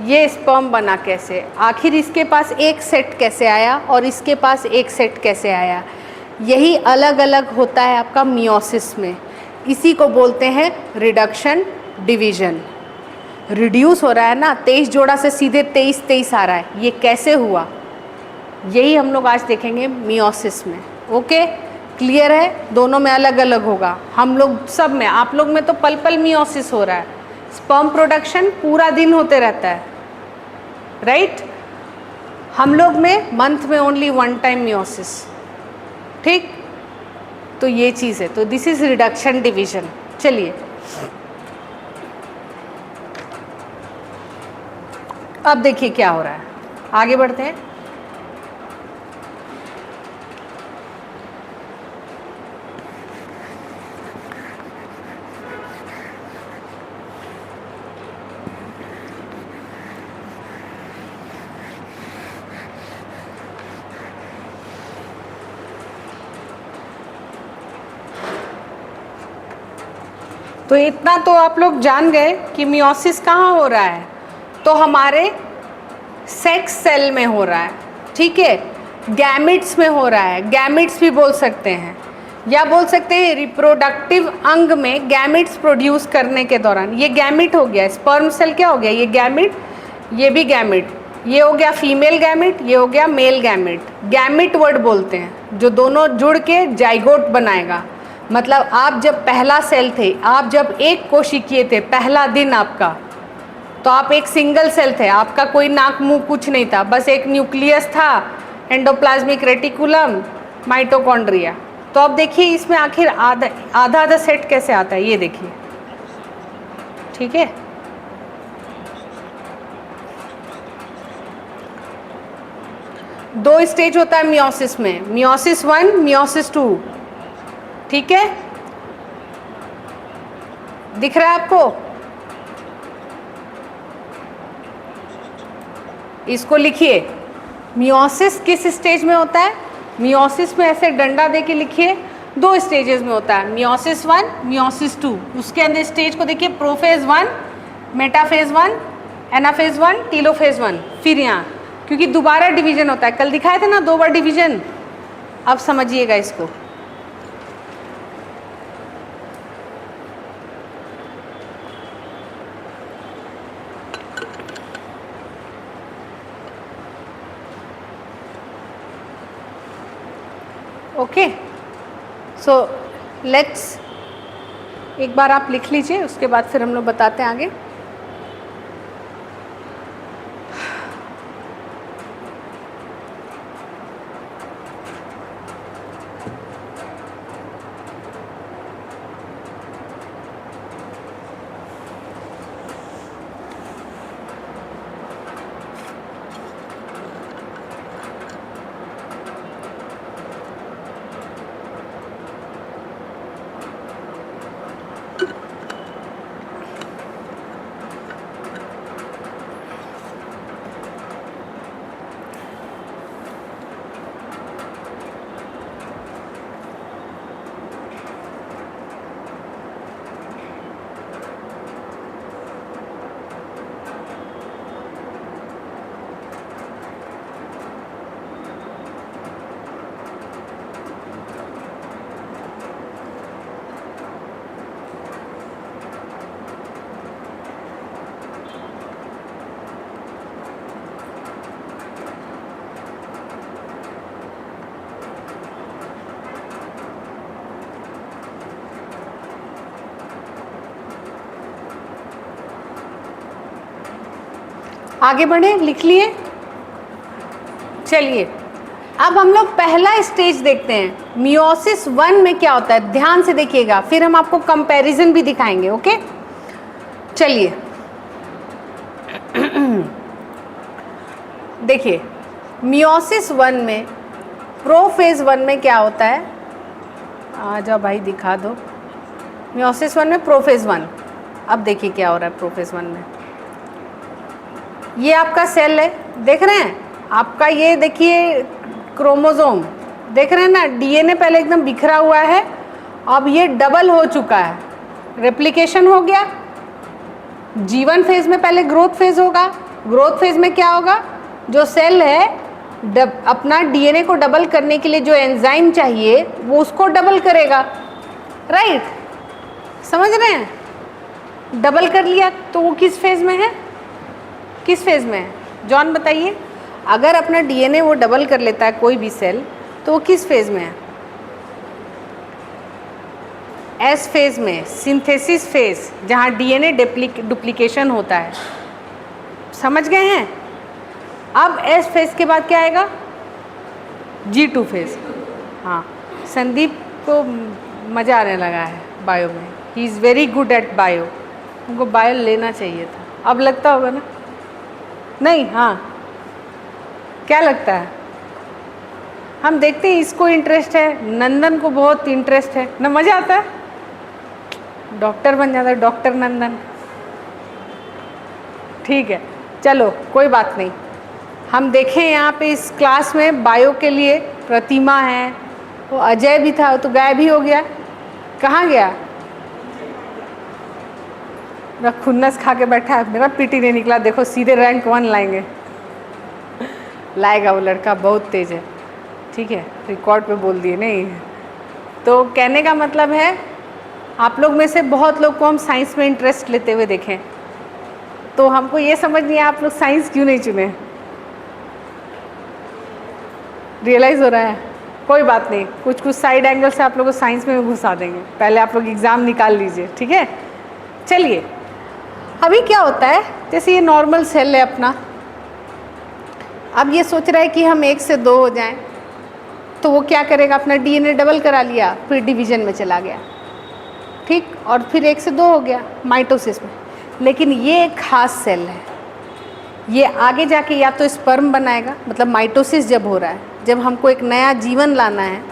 ये स्पर्म बना कैसे, आखिर इसके पास एक सेट कैसे आया और इसके पास एक सेट कैसे आया, यही अलग अलग होता है आपका मियोसिस में। इसी को बोलते हैं रिडक्शन डिवीज़न। रिड्यूस हो रहा है ना, 23 जोड़ा से सीधे 23 आ रहा है, ये कैसे हुआ, यही हम लोग आज देखेंगे मियोसिस में। ओके, क्लियर है, दोनों में अलग अलग होगा। हम लोग सब में, आप लोग में तो पल पल मियोसिस हो रहा है, स्पर्म प्रोडक्शन पूरा दिन होते रहता है, राइट। हम लोग में मंथ में ओनली 1 टाइम मियोसिस, ठीक। तो ये चीज़ है, तो दिस इज रिडक्शन डिवीजन। चलिए अब देखिए क्या हो रहा है, आगे बढ़ते हैं। तो इतना तो आप लोग जान गए कि मियोसिस कहाँ हो रहा है, तो हमारे सेक्स सेल में हो रहा है, ठीक है। गैमिट्स में हो रहा है, गैमिट्स भी बोल सकते हैं, या बोल सकते हैं रिप्रोडक्टिव अंग में गैमिट्स प्रोड्यूस करने के दौरान। ये गैमिट हो गया, स्पर्म सेल क्या हो गया, ये गैमिट, ये भी गैमिट, ये हो गया फीमेल गैमिट, ये हो गया मेल गैमिट। गैमिट वर्ड बोलते हैं जो दोनों जुड़ के जाइगोट बनाएगा। मतलब आप जब पहला सेल थे, आप जब एक कोशिकीय थे, पहला दिन आपका, तो आप एक सिंगल सेल थे, आपका कोई नाक मुंह कुछ नहीं था, बस एक न्यूक्लियस था, एंडोप्लाज्मिक रेटिकुलम, माइटोकॉन्ड्रिया। तो अब देखिए इसमें आखिर आधा आधा सेट कैसे आता है, ये देखिए, ठीक है। दो स्टेज होता है मियोसिस में, मियोसिस 1, मियोसिस 2, ठीक है। दिख रहा है आपको, इसको लिखिए। मियोसिस किस स्टेज में होता है, मियोसिस में ऐसे डंडा दे के लिखिए, 2 स्टेजेस में होता है, मियोसिस 1, मियोसिस 2। उसके अंदर स्टेज को देखिए, प्रोफेज 1, मेटाफेज 1, एनाफेज 1, टीलोफेज 1। फिर यहाँ क्योंकि दोबारा डिवीजन होता है, कल दिखाए थे ना 2 बार डिवीजन, अब समझिएगा इसको। ओके, सो लेट्स, एक बार आप लिख लीजिए, उसके बाद फिर हम लोग बताते हैं आगे। आगे बढ़े, लिख लिए। चलिए अब हम लोग पहला स्टेज देखते हैं, मियोसिस 1 में क्या होता है। ध्यान से देखिएगा, फिर हम आपको कंपैरिजन भी दिखाएंगे। ओके, चलिए देखिए मियोसिस 1 में, प्रोफेज 1 में क्या होता है। आ जाओ भाई दिखा दो। मियोसिस 1 में प्रोफेज 1, अब देखिए क्या हो रहा है प्रोफेज 1 में। ये आपका सेल है, देख रहे हैं आपका, ये देखिए क्रोमोसोम, देख रहे हैं ना, डीएनए पहले एकदम बिखरा हुआ है, अब ये डबल हो चुका है, रेप्लिकेशन हो गया। जीवन फेज में पहले ग्रोथ फेज होगा, ग्रोथ फेज में क्या होगा, जो सेल है अपना डीएनए को डबल करने के लिए जो एंजाइम चाहिए वो उसको डबल करेगा, राइट, समझ रहे हैं। डबल कर लिया तो वो किस फेज में है, किस फेज में है जॉन बताइए। अगर अपना डीएनए वो डबल कर लेता है कोई भी सेल, तो वो किस फेज में है, एस फेज में, सिंथेसिस फेज, जहाँ डीएनए डुप्लीकेशन होता है, समझ गए हैं। अब एस फेज के बाद क्या आएगा, G2 फेज। हाँ, संदीप को मज़ा आने लगा है बायो में, he is very good at bio, उनको बायो लेना चाहिए था, अब लगता होगा ना, नहीं, हाँ क्या लगता है, हम देखते हैं इसको इंटरेस्ट है, नंदन को बहुत इंटरेस्ट है ना, मज़ा आता है, डॉक्टर बन जाता है, डॉक्टर नंदन। ठीक है, चलो कोई बात नहीं। हम देखें यहाँ पे इस क्लास में बायो के लिए प्रतिमा है, वो अजय भी था, तो गायब ही हो गया, कहाँ गया, मेरा खुन्नस खा के बैठा है, मेरा पीटी नहीं निकला, देखो सीधे रैंक 1 लाएंगे, लाएगा वो लड़का, बहुत तेज है। ठीक है, रिकॉर्ड पे बोल दिए नहीं। तो कहने का मतलब है आप लोग में से बहुत लोग को हम साइंस में इंटरेस्ट लेते हुए देखें, तो हमको ये समझ नहीं आया आप लोग साइंस क्यों नहीं चुने, रियलाइज़ हो रहा है, कोई बात नहीं, कुछ कुछ साइड एंगल से आप लोग को साइंस में घुसा देंगे, पहले आप लोग एग्ज़ाम निकाल लीजिए, ठीक है। चलिए अभी क्या होता है, जैसे ये नॉर्मल सेल है अपना, अब ये सोच रहा है कि हम 1 से 2 हो जाएं, तो वो क्या करेगा, अपना डीएनए डबल करा लिया, फिर डिवीजन में चला गया, ठीक, और फिर 1 से 2 हो गया माइटोसिस में। लेकिन ये एक खास सेल है, ये आगे जाके या तो स्पर्म बनाएगा, मतलब माइटोसिस जब हो रहा है, जब हमको एक नया जीवन लाना है,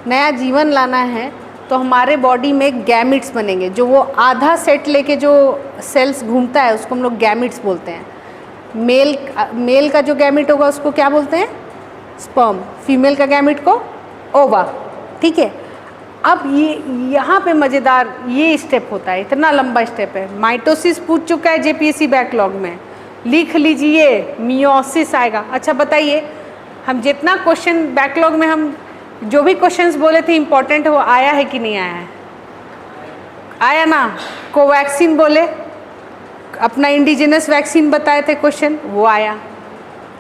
नया जीवन लाना है, तो हमारे बॉडी में गैमिट्स बनेंगे, जो वो आधा सेट लेके जो सेल्स घूमता है उसको हम लोग गैमिट्स बोलते हैं। मेल का जो गैमिट होगा उसको क्या बोलते हैं, स्पर्म, फीमेल का गैमिट को ओवा, ठीक है। अब ये यहाँ पे मज़ेदार ये स्टेप होता है, इतना लंबा स्टेप है, माइटोसिस पूछ चुका है जेपीएससी बैकलॉग में, लिख लीजिए मियोसिस आएगा। अच्छा बताइए, हम जितना क्वेश्चन बैकलॉग में हम जो भी क्वेश्चंस बोले थे इम्पोर्टेंट, वो आया है कि नहीं आया है, आया ना। कोवैक्सीन बोले, अपना इंडिजिनस वैक्सीन बताए थे क्वेश्चन, वो आया,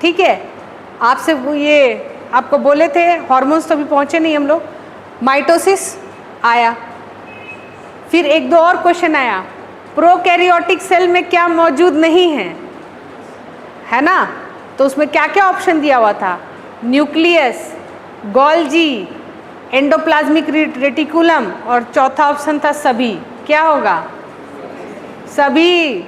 ठीक है। आपसे वो ये आपको बोले थे हार्मोन्स तो अभी पहुँचे नहीं हम लोग, माइटोसिस आया। फिर 1-2 और क्वेश्चन आया, प्रोकैरियोटिक सेल में क्या मौजूद नहीं है ना, तो उसमें क्या क्या ऑप्शन दिया हुआ था, न्यूक्लियस, गोल्जी, एंडोप्लाज्मिक रेटिकुलम, और चौथा ऑप्शन था सभी। क्या होगा, सभी।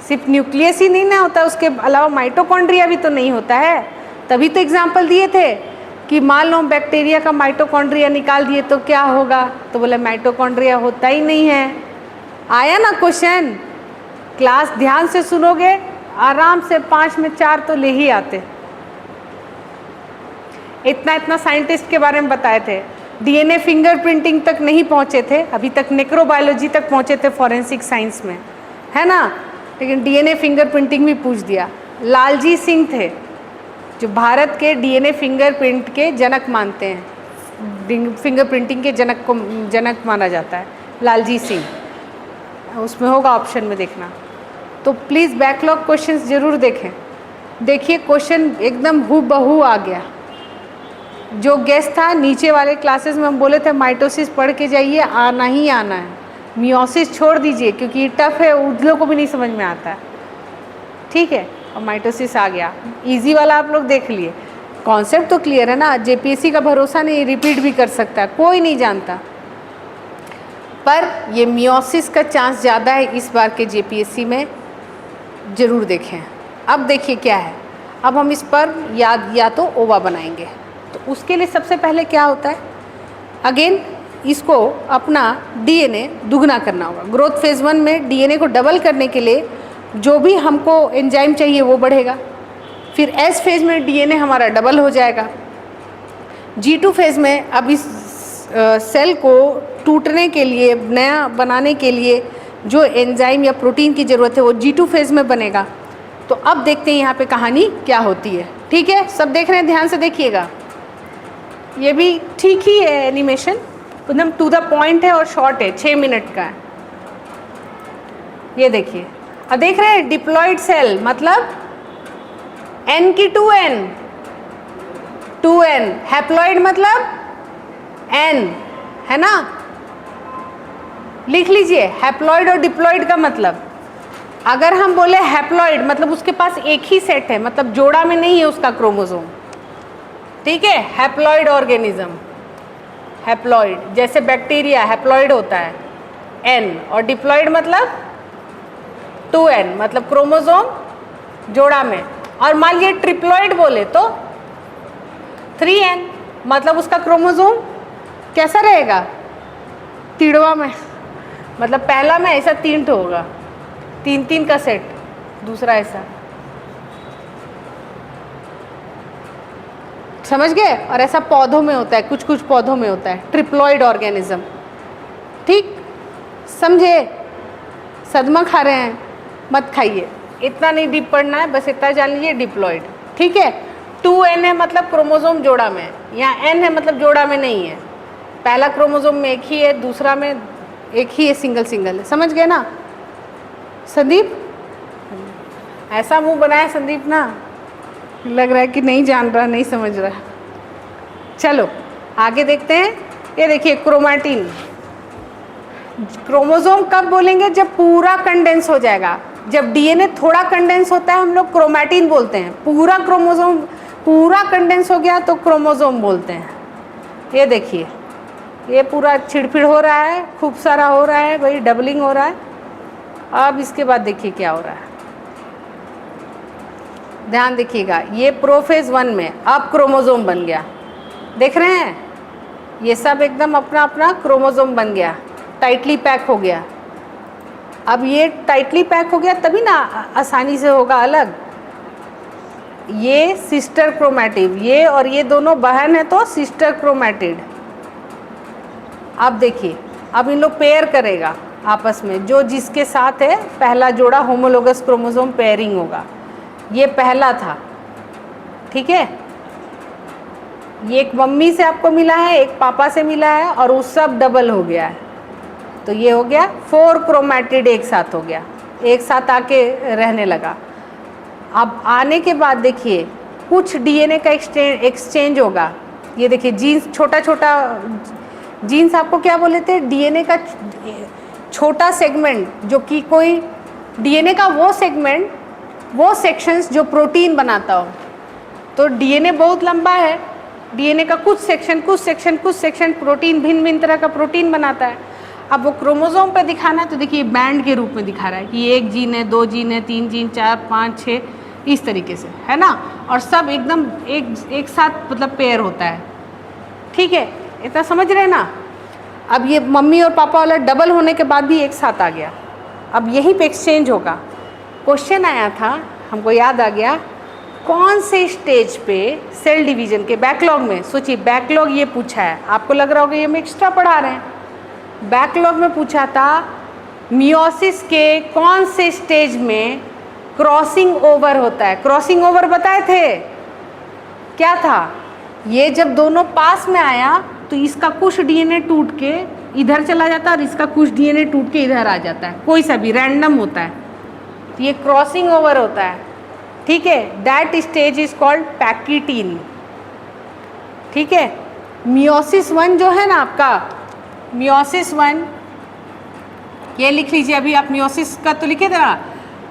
सिर्फ न्यूक्लियस ही नहीं ना होता, उसके अलावा माइटोकॉन्ड्रिया भी तो नहीं होता है, तभी तो एग्जाम्पल दिए थे कि मान लो बैक्टीरिया का माइटोकॉन्ड्रिया निकाल दिए तो क्या होगा, तो बोले माइटोकॉन्ड्रिया होता ही नहीं है। आया ना क्वेश्चन, क्लास ध्यान से सुनोगे आराम से 5 में 4 तो ले ही आते। इतना साइंटिस्ट के बारे में बताए थे, डीएनए फिंगरप्रिंटिंग तक नहीं पहुंचे थे, अभी तक नेक्रोबायोलॉजी तक पहुंचे थे फॉरेंसिक साइंस में, है ना, लेकिन डीएनए फिंगरप्रिंटिंग भी पूछ दिया। लालजी सिंह थे जो भारत के डीएनए फिंगरप्रिंट के जनक मानते हैं, फिंगरप्रिंटिंग के जनक माना जाता है लालजी सिंह, उसमें होगा ऑप्शन में देखना। तो प्लीज़ बैकलॉग क्वेश्चंस ज़रूर देखें। देखिए क्वेश्चन एकदम हूबहू आ गया, जो गेस था नीचे वाले क्लासेस में हम बोले थे माइटोसिस पढ़ के जाइए, आना ही आना है, मियोसिस छोड़ दीजिए क्योंकि टफ है, उन लोगों को भी नहीं समझ में आता है। ठीक है, और माइटोसिस आ गया। इजी वाला आप लोग देख लिए, कॉन्सेप्ट तो क्लियर है ना। जेपीएससी का भरोसा नहीं, रिपीट भी कर सकता है, कोई नहीं जानता, पर ये मियोसिस का चांस ज़्यादा है इस बार के जेपीएससी में, ज़रूर देखें। अब देखिए क्या है, अब हम इस पर या तो ओवा बनाएंगे। तो उसके लिए सबसे पहले क्या होता है, अगेन इसको अपना डीएनए दुगना करना होगा। ग्रोथ फेज़ 1 में डीएनए को डबल करने के लिए जो भी हमको एंजाइम चाहिए वो बढ़ेगा। फिर एस फेज़ में डीएनए हमारा डबल हो जाएगा। G2 फेज़ में अब इस सेल को टूटने के लिए, नया बनाने के लिए जो एंजाइम या प्रोटीन की ज़रूरत है वो G2 फेज़ में बनेगा। तो अब देखते हैं यहाँ पे कहानी क्या होती है। ठीक है, सब देख रहे हैं, ध्यान से देखिएगा। ये भी ठीक ही है, एनिमेशन एकदम टू द पॉइंट है और शॉर्ट है, 6 मिनट का है। ये देखिए, अब देख रहे हैं डिप्लॉयड सेल मतलब N की 2N, 2N, हैप्लॉइड मतलब N, है ना। लिख लीजिए हैप्लॉइड और डिप्लॉइड का मतलब। अगर हम बोले हैप्लॉइड मतलब उसके पास एक ही सेट है, मतलब जोड़ा में नहीं है उसका क्रोमोसोम। ठीक है, हैप्लॉइड ऑर्गेनिज्म, हैप्लॉइड जैसे बैक्टीरिया हैप्लॉइड होता है N, और डिप्लॉइड मतलब 2N मतलब क्रोमोसोम जोड़ा में। और मान लीजिए ट्रिप्लॉइड बोले तो 3N मतलब उसका क्रोमोसोम कैसा रहेगा, तिड़वा में, मतलब पहला में ऐसा 3 ठो होगा, 3 का सेट, दूसरा ऐसा, समझ गए। और ऐसा पौधों में होता है, कुछ कुछ पौधों में होता है ट्रिप्लॉइड ऑर्गेनिज्म। ठीक, समझे। सदमा खा रहे हैं, मत खाइए, इतना नहीं डीप पढ़ना है, बस इतना जान लीजिए डिप्लॉइड। ठीक है, 2N है मतलब क्रोमोसोम जोड़ा में, यहाँ N है मतलब जोड़ा में नहीं है। पहला क्रोमोसोम में एक ही है, दूसरा में एक ही है, सिंगल सिंगल है। समझ गए ना संदीप। ऐसा मुंह बनाया संदीप ना, लग रहा है कि नहीं जान रहा, नहीं समझ रहा। चलो आगे देखते हैं। ये देखिए क्रोमैटिन, क्रोमोसोम कब बोलेंगे, जब पूरा कंडेंस हो जाएगा। जब डीएनए थोड़ा कंडेंस होता है हम लोग क्रोमैटिन बोलते हैं, पूरा क्रोमोसोम पूरा कंडेंस हो गया तो क्रोमोसोम बोलते हैं। ये देखिए, ये पूरा छिड़फिड़ हो रहा है, खूब सारा हो रहा है भाई, डबलिंग हो रहा है। अब इसके बाद देखिए क्या हो रहा है, ध्यान देखिएगा। ये प्रोफेज 1 में अब क्रोमोसोम बन गया, देख रहे हैं, ये सब एकदम अपना अपना क्रोमोसोम बन गया, टाइटली पैक हो गया। अब ये टाइटली पैक हो गया तभी ना आसानी से होगा अलग। ये सिस्टर क्रोमैटिड, ये और ये दोनों बहन है तो सिस्टर क्रोमैटिड। अब देखिए, अब इन लोग पेयर करेगा आपस में, जो जिसके साथ है पहला जोड़ा होमोलोगस क्रोमोसोम पेयरिंग होगा। ये पहला था, ठीक है, ये एक मम्मी से आपको मिला है, एक पापा से मिला है, और वो सब डबल हो गया है। तो ये हो गया 4 क्रोमैटिड एक साथ हो गया, एक साथ आके रहने लगा। अब आने के बाद देखिए कुछ डीएनए का एक्सचेंज होगा। ये देखिए जीन्स, छोटा छोटा जीन्स आपको क्या बोले थे, डीएनए का छोटा सेगमेंट, जो कि कोई डीएनए का वो सेगमेंट, वो सेक्शंस जो प्रोटीन बनाता हो। तो डीएनए बहुत लंबा है, डीएनए का कुछ सेक्शन प्रोटीन, भिन्न भिन्न तरह का प्रोटीन बनाता है। अब वो क्रोमोसोम पे दिखाना है तो देखिए बैंड के रूप में दिखा रहा है कि 1 जीन है, 2 जीन है, 3 जीन, 4, 5, 6, इस तरीके से, है ना। और सब एकदम एक साथ मतलब पेयर होता है। ठीक है, इतना समझ रहे ना। अब ये मम्मी और पापा वाला डबल होने के बाद भी एक साथ आ गया। अब यहीं पे एक्सचेंज होगा। क्वेश्चन आया था, हमको याद आ गया, कौन से स्टेज पे सेल डिवीजन के बैकलॉग में, सोचिए बैकलॉग ये पूछा है, आपको लग रहा होगा ये हम एक्स्ट्रा पढ़ा रहे हैं। बैकलॉग में पूछा था मियोसिस के कौन से स्टेज में क्रॉसिंग ओवर होता है। क्रॉसिंग ओवर बताए थे क्या था, ये जब दोनों पास में आया तो इसका कुछ डीएनए टूट के इधर चला जाता है और इसका कुछ डीएनए टूट के इधर आ जाता है, कोई सा भी रैंडम होता है, तो ये क्रॉसिंग ओवर होता है। ठीक है, that stage is called pectin. ठीक है, मियोसिस 1 जो है ना आपका, मियोसिस 1 ये लिख लीजिए, अभी आप मियोसिस का तो लिखे थे ना,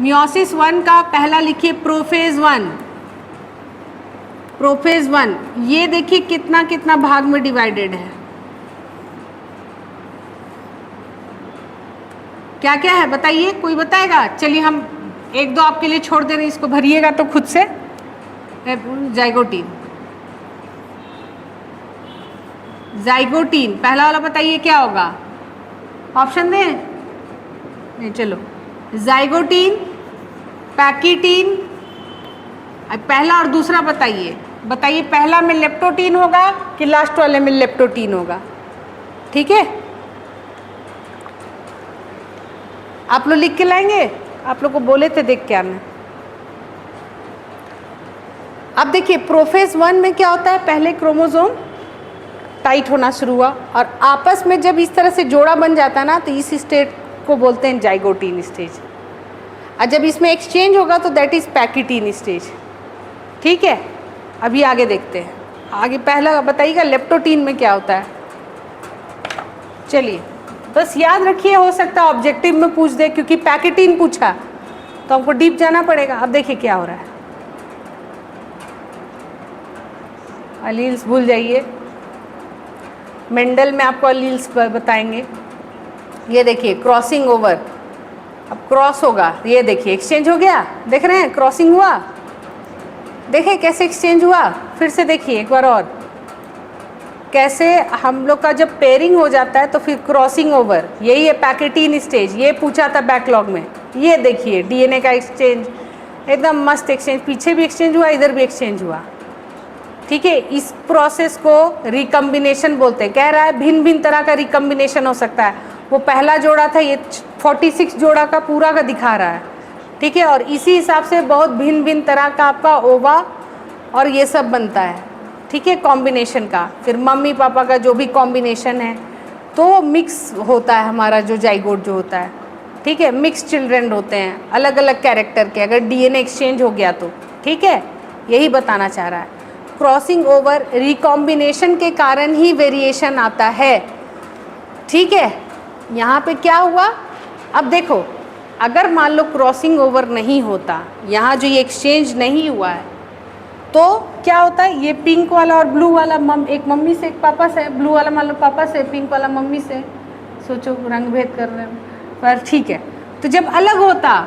मियोसिस 1 का पहला लिखिए प्रोफेज 1। प्रोफेज 1 ये देखिए कितना कितना भाग में डिवाइडेड है, क्या क्या है बताइए, कोई बताएगा? चलिए हम एक दो आपके लिए छोड़ दे रहे हैं, इसको भरिएगा तो खुद से। जाइगोटीन, जाइगोटीन पहला वाला बताइए क्या होगा, ऑप्शन दें? नहीं, चलो जाइगोटीन, पैकिटीन, पहला और दूसरा बताइए। बताइए पहला में लेप्टोटीन होगा कि लास्ट वाले में लेप्टोटीन होगा? ठीक है, आप लोग लिख के लाएंगे, आप लोग को बोले थे देख के आना। अब देखिए प्रोफेज 1 में क्या होता है, पहले क्रोमोसोम टाइट होना शुरू हुआ और आपस में जब इस तरह से जोड़ा बन जाता है ना, तो इस स्टेज को बोलते हैं जाइगोटीन स्टेज। और जब इसमें एक्सचेंज होगा तो दैट इज पैकिटीन स्टेज। ठीक है, अभी आगे देखते हैं। आगे पहला बताइएगा लेप्टोटीन में क्या होता है। चलिए बस याद रखिए, हो सकता है ऑब्जेक्टिव में पूछ दे, क्योंकि पैकिटीन पूछा तो हमको डीप जाना पड़ेगा। अब देखिए क्या हो रहा है, अलील्स भूल जाइए, मेंडल में आपको अलील्स बताएंगे। ये देखिए क्रॉसिंग ओवर, अब क्रॉस होगा, ये देखिए एक्सचेंज हो गया, देख रहे हैं क्रॉसिंग हुआ, देखें कैसे एक्सचेंज हुआ। फिर से देखिए एक बार और, कैसे हम लोग का जब पेयरिंग हो जाता है तो फिर क्रॉसिंग ओवर, यही है पैकिटीन स्टेज। ये पूछा था बैकलॉग में, ये देखिए डीएनए का एक्सचेंज, एकदम मस्त एक्सचेंज, पीछे भी एक्सचेंज हुआ, इधर भी एक्सचेंज हुआ। ठीक है, इस प्रोसेस को रिकम्बिनेशन बोलते हैं। कह रहा है भिन्न भिन्न तरह का रिकम्बिनेशन हो सकता है। वो पहला जोड़ा था, ये 46 जोड़ा का पूरा का दिखा रहा है। ठीक है, और इसी हिसाब से बहुत भिन्न भिन्न तरह का आपका ओवा और ये सब बनता है। ठीक है, कॉम्बिनेशन का, फिर मम्मी पापा का जो भी कॉम्बिनेशन है तो मिक्स होता है हमारा जो जाइगोट जो होता है। ठीक है, मिक्स चिल्ड्रन होते हैं अलग अलग कैरेक्टर के, अगर डीएनए एक्सचेंज हो गया तो। ठीक है, यही बताना चाह रहा है। क्रॉसिंग ओवर रिकॉम्बिनेशन के कारण ही वेरिएशन आता है। ठीक है, यहाँ पे क्या हुआ, अब देखो अगर मान लो क्रॉसिंग ओवर नहीं होता, यहाँ जो ये एक्सचेंज नहीं हुआ है, तो क्या होता है, ये पिंक वाला और ब्लू वाला एक मम्मी से एक पापा से, ब्लू वाला मान लो पापा से, पिंक वाला मम्मी से, सोचो रंग भेद कर रहे हैं पर ठीक है। तो जब अलग होता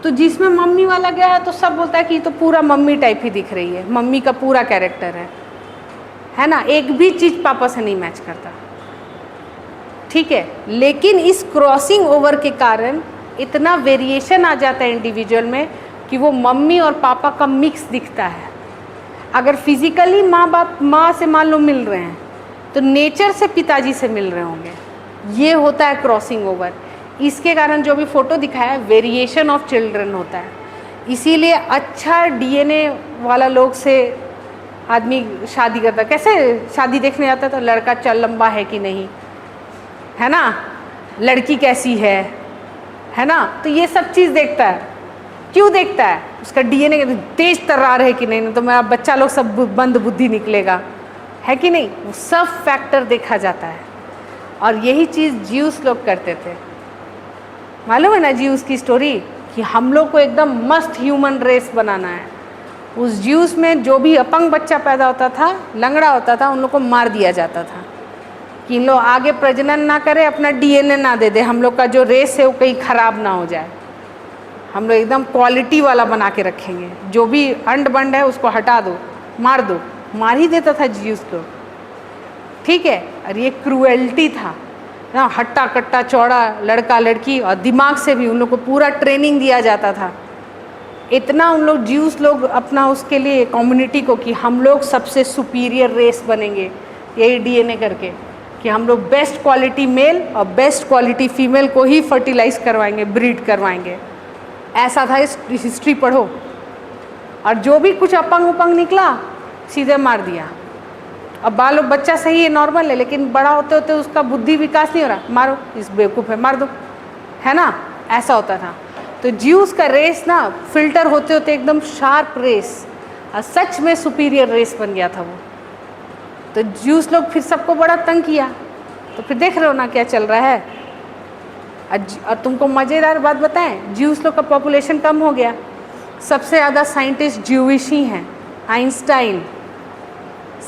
तो जिसमें मम्मी वाला गया है तो सब बोलता है कि तो पूरा मम्मी टाइप ही दिख रही है, मम्मी का पूरा कैरेक्टर है ना, एक भी चीज़ पापा से नहीं मैच करता। ठीक है, लेकिन इस क्रॉसिंग ओवर के कारण इतना वेरिएशन आ जाता है इंडिविजुअल में कि वो मम्मी और पापा का मिक्स दिखता है। अगर फिजिकली माँ से मान लो मिल रहे हैं तो नेचर से पिताजी से मिल रहे होंगे, ये होता है क्रॉसिंग ओवर। इसके कारण जो भी फोटो दिखाया है वेरिएशन ऑफ चिल्ड्रन होता है। इसीलिए अच्छा डीएनए वाला लोग से आदमी शादी करता है। कैसे शादी देखने जाता है तो लड़का चल लंबा है कि नहीं, है ना, लड़की कैसी है ना, तो ये सब चीज़ देखता है। क्यों देखता है, उसका डीएनए तेज तर्रार है कि नहीं, तो मेरा बच्चा लोग सब बंद बुद्धि निकलेगा, है कि नहीं, वो सब फैक्टर देखा जाता है। और यही चीज़ ज्यूस लोग करते थे, मालूम है ना ज्यूस की स्टोरी, कि हम लोग को एकदम मस्त ह्यूमन रेस बनाना है। उस ज्यूस में जो भी अपंग बच्चा पैदा होता था, लंगड़ा होता था, उन लोग को मार दिया जाता था कि इन लोग आगे प्रजनन ना करे, अपना डीएनए ना दे दे, हम लोग का जो रेस है वो कहीं ख़राब ना हो जाए, हम लोग एकदम क्वालिटी वाला बना के रखेंगे, जो भी अंड बंड है उसको हटा दो, मार ही देता था ज्यूस को। ठीक है, और ये क्रूएल्टी था ना, हट्टा कट्टा चौड़ा लड़का लड़की, और दिमाग से भी उन लोग को पूरा ट्रेनिंग दिया जाता था। इतना उन लोग ज्यूस लोग अपना उसके लिए कम्युनिटी को कि हम लोग सबसे सुपीरियर रेस बनेंगे, यही डीएनए करके कि हम लोग बेस्ट क्वालिटी मेल और बेस्ट क्वालिटी फीमेल को ही फर्टिलाइज करवाएंगे, ब्रीड करवाएंगे। ऐसा था, इस हिस्ट्री पढ़ो। और जो भी कुछ अपंग उपंग निकला सीधे मार दिया। अब बालो बच्चा सही है, नॉर्मल है, लेकिन बड़ा होते होते उसका बुद्धि विकास नहीं हो रहा, मारो, इस बेवकूफ़ है, मार दो, है ना, ऐसा होता था। तो ज्यूस का रेस ना फिल्टर होते होते एकदम शार्प रेस, और सच में सुपीरियर रेस बन गया था वो। तो ज्यूस लोग फिर सबको बड़ा तंग किया। तो फिर देख रहे हो ना क्या चल रहा है, और तुमको मज़ेदार बात बताएं, ज्यूस लोग का पॉपुलेशन कम हो गया, सबसे ज़्यादा साइंटिस्ट ज्यूइश ही हैं। आइंस्टाइन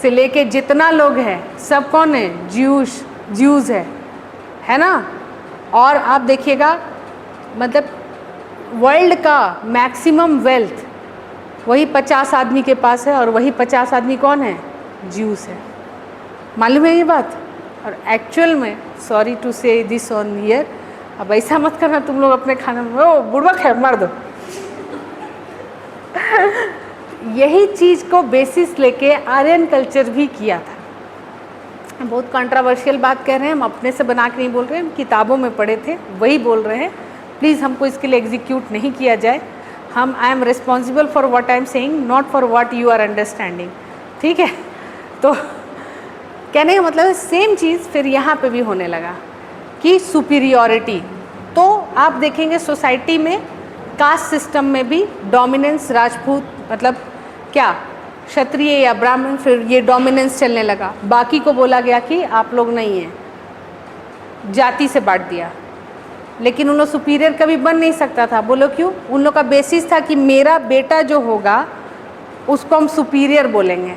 से लेके जितना लोग हैं सब कौन है? ज्यूज़ है ना। और आप देखिएगा मतलब वर्ल्ड का मैक्सिमम वेल्थ वही 50 आदमी के पास है, और वही 50 आदमी कौन है? ज्यूस है। मालूम है ये बात? और एक्चुअल में, सॉरी टू से दिस ऑन हियर, अब ऐसा मत करना तुम लोग अपने खाने में, ओ बुड़बक है मार दो। यही चीज़ को बेसिस लेके आर्यन कल्चर भी किया था। बहुत कंट्रोवर्शियल बात कह रहे हैं हम, अपने से बना के नहीं बोल रहे हैं, हम किताबों में पढ़े थे वही बोल रहे हैं। प्लीज़ हमको इसके लिए एग्जीक्यूट नहीं किया जाए। I am responsible for what I am saying, not for what you are understanding. ठीक है, तो कहने का मतलब सेम चीज़ फिर यहाँ पे भी होने लगा कि सुपीरियॉरिटी। तो आप देखेंगे सोसाइटी में कास्ट सिस्टम में भी डोमिनेंस, राजपूत मतलब क्या क्षत्रिय या ब्राह्मण, फिर ये डोमिनेंस चलने लगा। बाकी को बोला गया कि आप लोग नहीं हैं, जाति से बांट दिया। लेकिन उन लोग सुपीरियर कभी बन नहीं सकता था। बोलो क्यों? उन लोग का बेसिस था कि मेरा बेटा जो होगा उसको हम सुपीरियर बोलेंगे।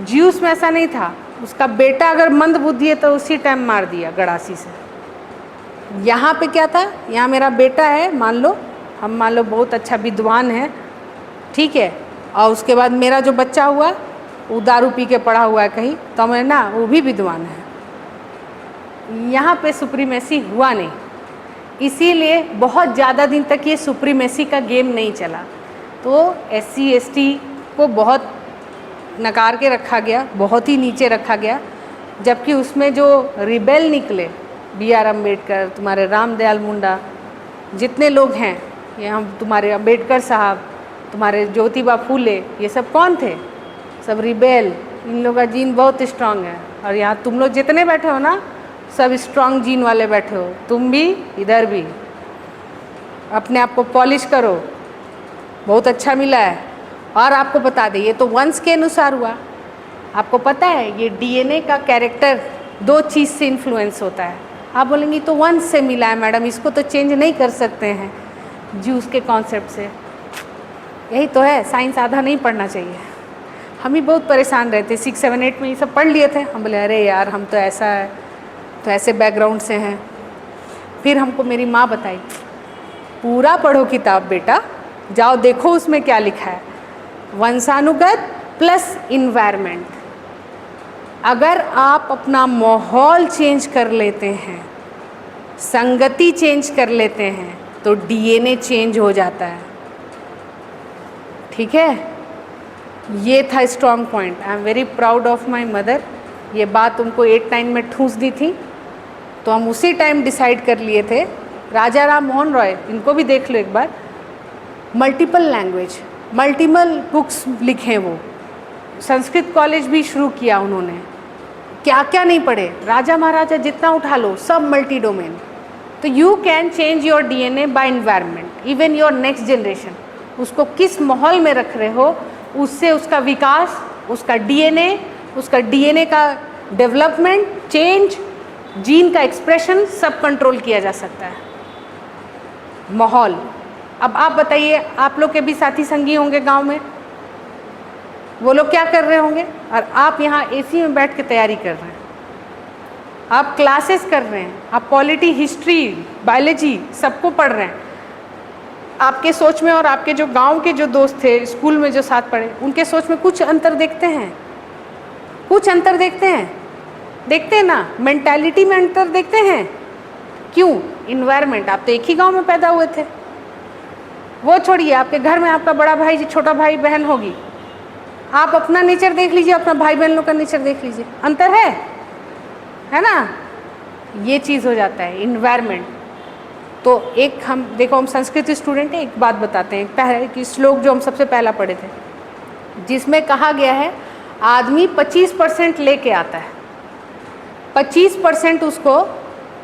ज्यूस में ऐसा नहीं था, उसका बेटा अगर मंद बुद्धि है तो उसी टाइम मार दिया गड़ासी से। यहाँ पे क्या था? यहाँ मेरा बेटा है, मान लो हम मान लो बहुत अच्छा विद्वान है, ठीक है, और उसके बाद मेरा जो बच्चा हुआ वो दारू पी के पड़ा हुआ है कहीं, तो मैं ना वो भी विद्वान है। यहाँ पे सुप्रीमेसी हुआ नहीं, इसीलिए बहुत ज़्यादा दिन तक ये सुप्रीमेसी का गेम नहीं चला। तो SC ST को बहुत नकार के रखा गया, बहुत ही नीचे रखा गया। जबकि उसमें जो रिबेल निकले, BR अम्बेडकर, तुम्हारे रामदयाल मुंडा, जितने लोग हैं ये, हम तुम्हारे अम्बेडकर साहब, तुम्हारे ज्योतिबा फूले, ये सब कौन थे? सब रिबेल। इन लोगों का जीन बहुत स्ट्रांग है। और यहाँ तुम लोग जितने बैठे हो ना, सब स्ट्रांग जीन वाले बैठे हो, तुम भी इधर भी। अपने आप को पॉलिश करो, बहुत अच्छा मिला है। और आपको बता दें, ये तो वंश के अनुसार हुआ। आपको पता है ये DNA का कैरेक्टर 2 चीज़ से इन्फ्लुएंस होता है। आप बोलेंगे तो वंश से मिला है मैडम, इसको तो चेंज नहीं कर सकते हैं ज्यूस के कॉन्सेप्ट से। यही तो है, साइंस आधा नहीं पढ़ना चाहिए। हम ही बहुत परेशान रहते, 6, 7, 8 में ये सब पढ़ लिए थे। हम बोले अरे यार हम तो ऐसा है, तो ऐसे बैकग्राउंड से हैं। फिर हमको मेरी माँ बताई, पूरा पढ़ो किताब बेटा, जाओ देखो उसमें क्या लिखा है। वंशानुगत प्लस इन्वायरमेंट। अगर आप अपना माहौल चेंज कर लेते हैं, संगति चेंज कर लेते हैं, तो DNA चेंज हो जाता है। ठीक है, ये था strong point. I am very proud of my mother. ये बात उनको 8, 9 में ठूंस दी थी, तो हम उसी टाइम डिसाइड कर लिए थे। राजा राम मोहन रॉय, इनको भी देख लो एक बार, मल्टीपल लैंग्वेज, मल्टीपल बुक्स लिखे, वो संस्कृत कॉलेज भी शुरू किया उन्होंने। क्या क्या नहीं पढ़े, राजा महाराजा जितना उठा लो, सब मल्टी डोमेन। तो you can change your DNA by environment. Even your next generation, उसको किस माहौल में रख रहे हो, उससे उसका विकास, उसका DNA का डेवलपमेंट, चेंज, जीन का एक्सप्रेशन सब कंट्रोल किया जा सकता है। माहौल। अब आप बताइए, आप लोग के भी साथी संगी होंगे गांव में, वो लोग क्या कर रहे होंगे? और आप यहाँ AC में बैठ के तैयारी कर रहे हैं, आप क्लासेस कर रहे हैं, आप पॉलिटी, हिस्ट्री, बायोलॉजी सबको पढ़ रहे हैं। आपके सोच में और आपके जो गांव के जो दोस्त थे, स्कूल में जो साथ पढ़े, उनके सोच में कुछ अंतर देखते हैं? कुछ अंतर देखते हैं ना? मेंटालिटी में अंतर देखते हैं। क्यों? इन्वायरमेंट। आप तो एक ही गांव में पैदा हुए थे। वो छोड़िए, आपके घर में आपका बड़ा भाई, छोटा भाई बहन होगी, आप अपना नेचर देख लीजिए, अपना भाई बहन लोग का नेचर देख लीजिए, अंतर है ना? ये चीज़ हो जाता है इन्वायरमेंट। तो एक हम देखो, हम संस्कृत स्टूडेंट हैं, एक बात बताते हैं। पहले कि श्लोक जो हम सबसे पहला पढ़े थे, जिसमें कहा गया है आदमी 25% लेके आता है, 25% उसको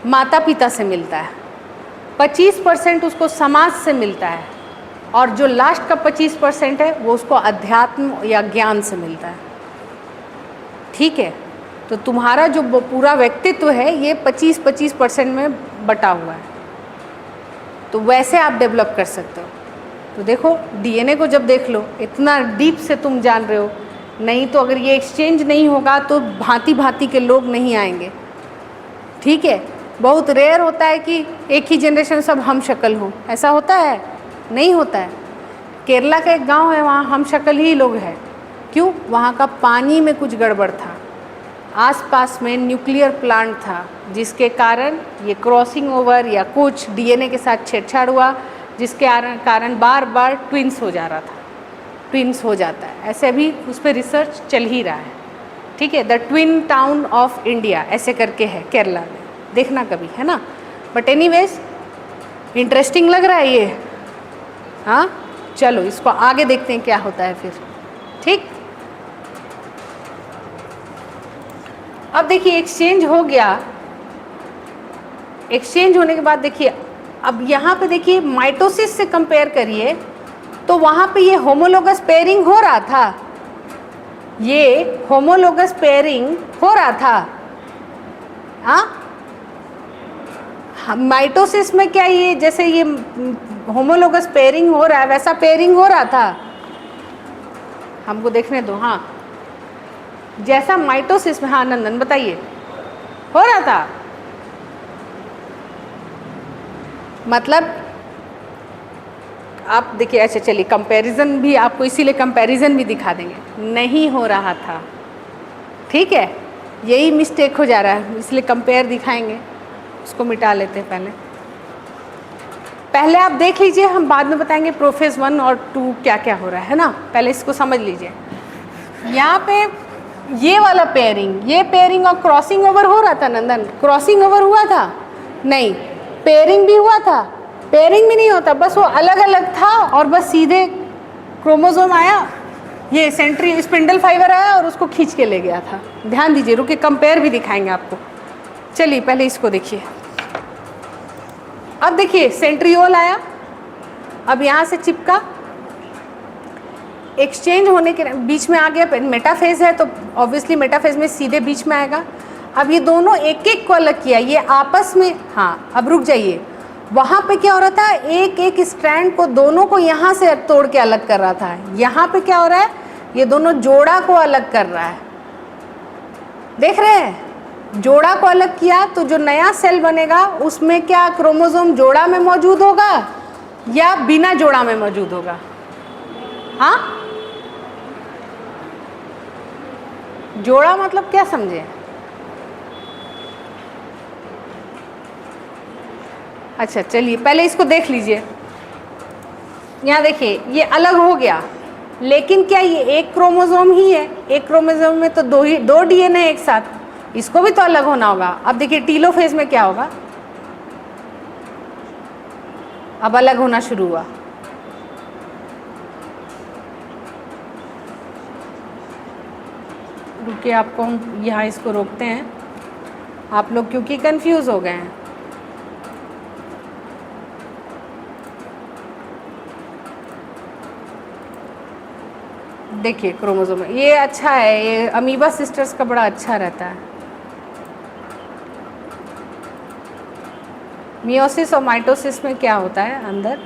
माता पिता से मिलता है, 25% उसको समाज से मिलता है, और जो लास्ट का 25% है वो उसको अध्यात्म या ज्ञान से मिलता है। ठीक है, तो तुम्हारा जो पूरा व्यक्तित्व है ये 25% में बटा हुआ है, तो वैसे आप डेवलप कर सकते हो। तो देखो डीएनए को जब देख लो, इतना डीप से तुम जान रहे हो, नहीं तो अगर ये एक्सचेंज नहीं होगा तो भांति भांति के लोग नहीं आएंगे, ठीक है। बहुत रेयर होता है कि एक ही जनरेशन सब हम शक्ल हो, ऐसा होता है? नहीं होता है। केरला का एक गांव है, वहाँ हम शक्ल ही लोग हैं। क्यों? वहाँ का पानी में कुछ गड़बड़ था, आसपास में न्यूक्लियर प्लांट था, जिसके कारण ये क्रॉसिंग ओवर या कुछ डीएनए के साथ छेड़छाड़ हुआ, जिसके कारण बार बार ट्विंस हो जा रहा था, ट्विंस हो जाता है। ऐसे अभी उस पर रिसर्च चल ही रहा है, ठीक है। The twin town of India ऐसे करके है केरला में, देखना कभी, है ना। बट एनीवेज इंटरेस्टिंग लग रहा है ये, हाँ। चलो इसको आगे देखते हैं क्या होता है फिर, ठीक। अब देखिए एक्सचेंज हो गया, एक्सचेंज होने के बाद देखिए अब यहाँ पे देखिए माइटोसिस से कंपेयर करिए तो वहाँ पे ये होमोलोगस पेयरिंग हो रहा था, ये होमोलोगस पेयरिंग हो रहा था, हाँ। माइटोसिस में क्या ये जैसे ये होमोलोगस पेयरिंग हो रहा है वैसा पेयरिंग हो रहा था, हमको देखने दो, हाँ। जैसा माइटोसिस में, हाँ नंदन बताइए, हो रहा था। मतलब आप देखिए, अच्छा चलिए कंपैरिजन भी आपको, इसीलिए कंपैरिजन भी दिखा देंगे, नहीं हो रहा था, ठीक है। यही मिस्टेक हो जा रहा है, इसलिए कंपेयर दिखाएंगे, उसको मिटा लेते हैं पहले आप देख लीजिए, हम बाद में बताएंगे प्रोफेज 1 और 2 क्या क्या हो रहा है ना। पहले इसको समझ लीजिए। यहाँ पे ये वाला पेयरिंग, ये पेयरिंग और क्रॉसिंग ओवर हो रहा था नंदन, क्रॉसिंग ओवर हुआ था? नहीं। पेयरिंग भी हुआ था? पेयरिंग भी नहीं होता, बस वो अलग अलग था और बस सीधे क्रोमोसोम आया, ये सेंट्री स्पिंडल फाइबर आया और उसको खींच के ले गया था। ध्यान दीजिए, रुके कंपेयर भी दिखाएंगे आपको। चलिए पहले इसको देखिए। अब देखिए सेंट्रियोल आया, अब यहाँ से चिपका, एक्सचेंज होने के बीच में आ गया, मेटाफेज है तो ऑब्वियसली मेटाफेज में सीधे बीच में आएगा। अब ये दोनों एक एक को अलग किया, ये आपस में, हाँ अब रुक जाइए, वहाँ पे क्या हो रहा था, एक एक स्ट्रैंड को दोनों को यहाँ से तोड़ के अलग कर रहा था। यहाँ पे क्या हो रहा है, ये दोनों जोड़ा को अलग कर रहा है, देख रहे हैं। जोड़ा को अलग किया तो जो नया सेल बनेगा उसमें क्या क्रोमोसोम जोड़ा में मौजूद होगा या बिना जोड़ा में मौजूद होगा? हाँ, जोड़ा मतलब क्या समझे? अच्छा चलिए पहले इसको देख लीजिए। यहाँ देखिए ये अलग हो गया, लेकिन क्या ये एक क्रोमोसोम ही है? एक क्रोमोसोम में तो दो डीएनए एक साथ, इसको भी तो अलग होना होगा। अब देखिए टीलोफेज में क्या होगा, अब अलग होना शुरू हुआ। रुकिए, आपको हम यहाँ इसको रोकते हैं, आप लोग क्योंकि कंफ्यूज हो गए हैं। देखिए क्रोमोसोम ये अच्छा है, ये अमीबा सिस्टर्स का बड़ा अच्छा रहता है। मियोसिस और माइटोसिस में क्या होता है अंदर,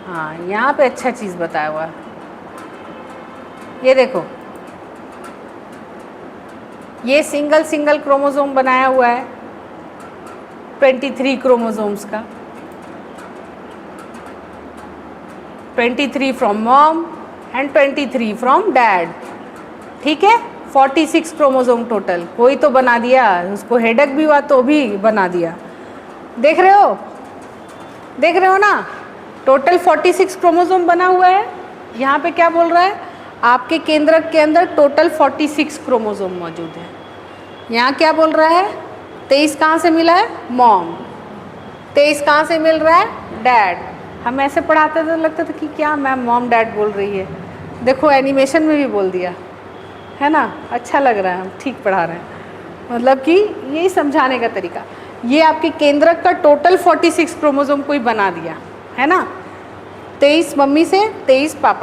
हाँ यहाँ पे अच्छा चीज़ बताया हुआ है। ये देखो, ये सिंगल सिंगल क्रोमोसोम बनाया हुआ है 23 क्रोमोसोम्स का, 23 from mom and 23 from dad, ठीक है। 46 क्रोमोसोम टोटल, कोई तो बना दिया, उसको हेडेक भी हुआ तो भी बना दिया। देख रहे हो, देख रहे हो ना, टोटल 46 क्रोमोसोम बना हुआ है। यहाँ पे क्या बोल रहा है, आपके केंद्रक के अंदर टोटल 46 क्रोमोसोम मौजूद है। यहाँ क्या बोल रहा है, 23 कहाँ से मिला है, मॉम, 23 कहाँ से मिल रहा है, डैड। हम ऐसे पढ़ाते थे, लगता था कि क्या मैम मॉम डैड बोल रही है, देखो एनिमेशन में भी बोल दिया है ना, अच्छा लग रहा है, हम ठीक पढ़ा रहे हैं, मतलब कि यही समझाने का तरीका। ये आपके केंद्रक का टोटल 46 क्रोमोसोम को ही बना दिया है ना, 23 मम्मी से 23 पापा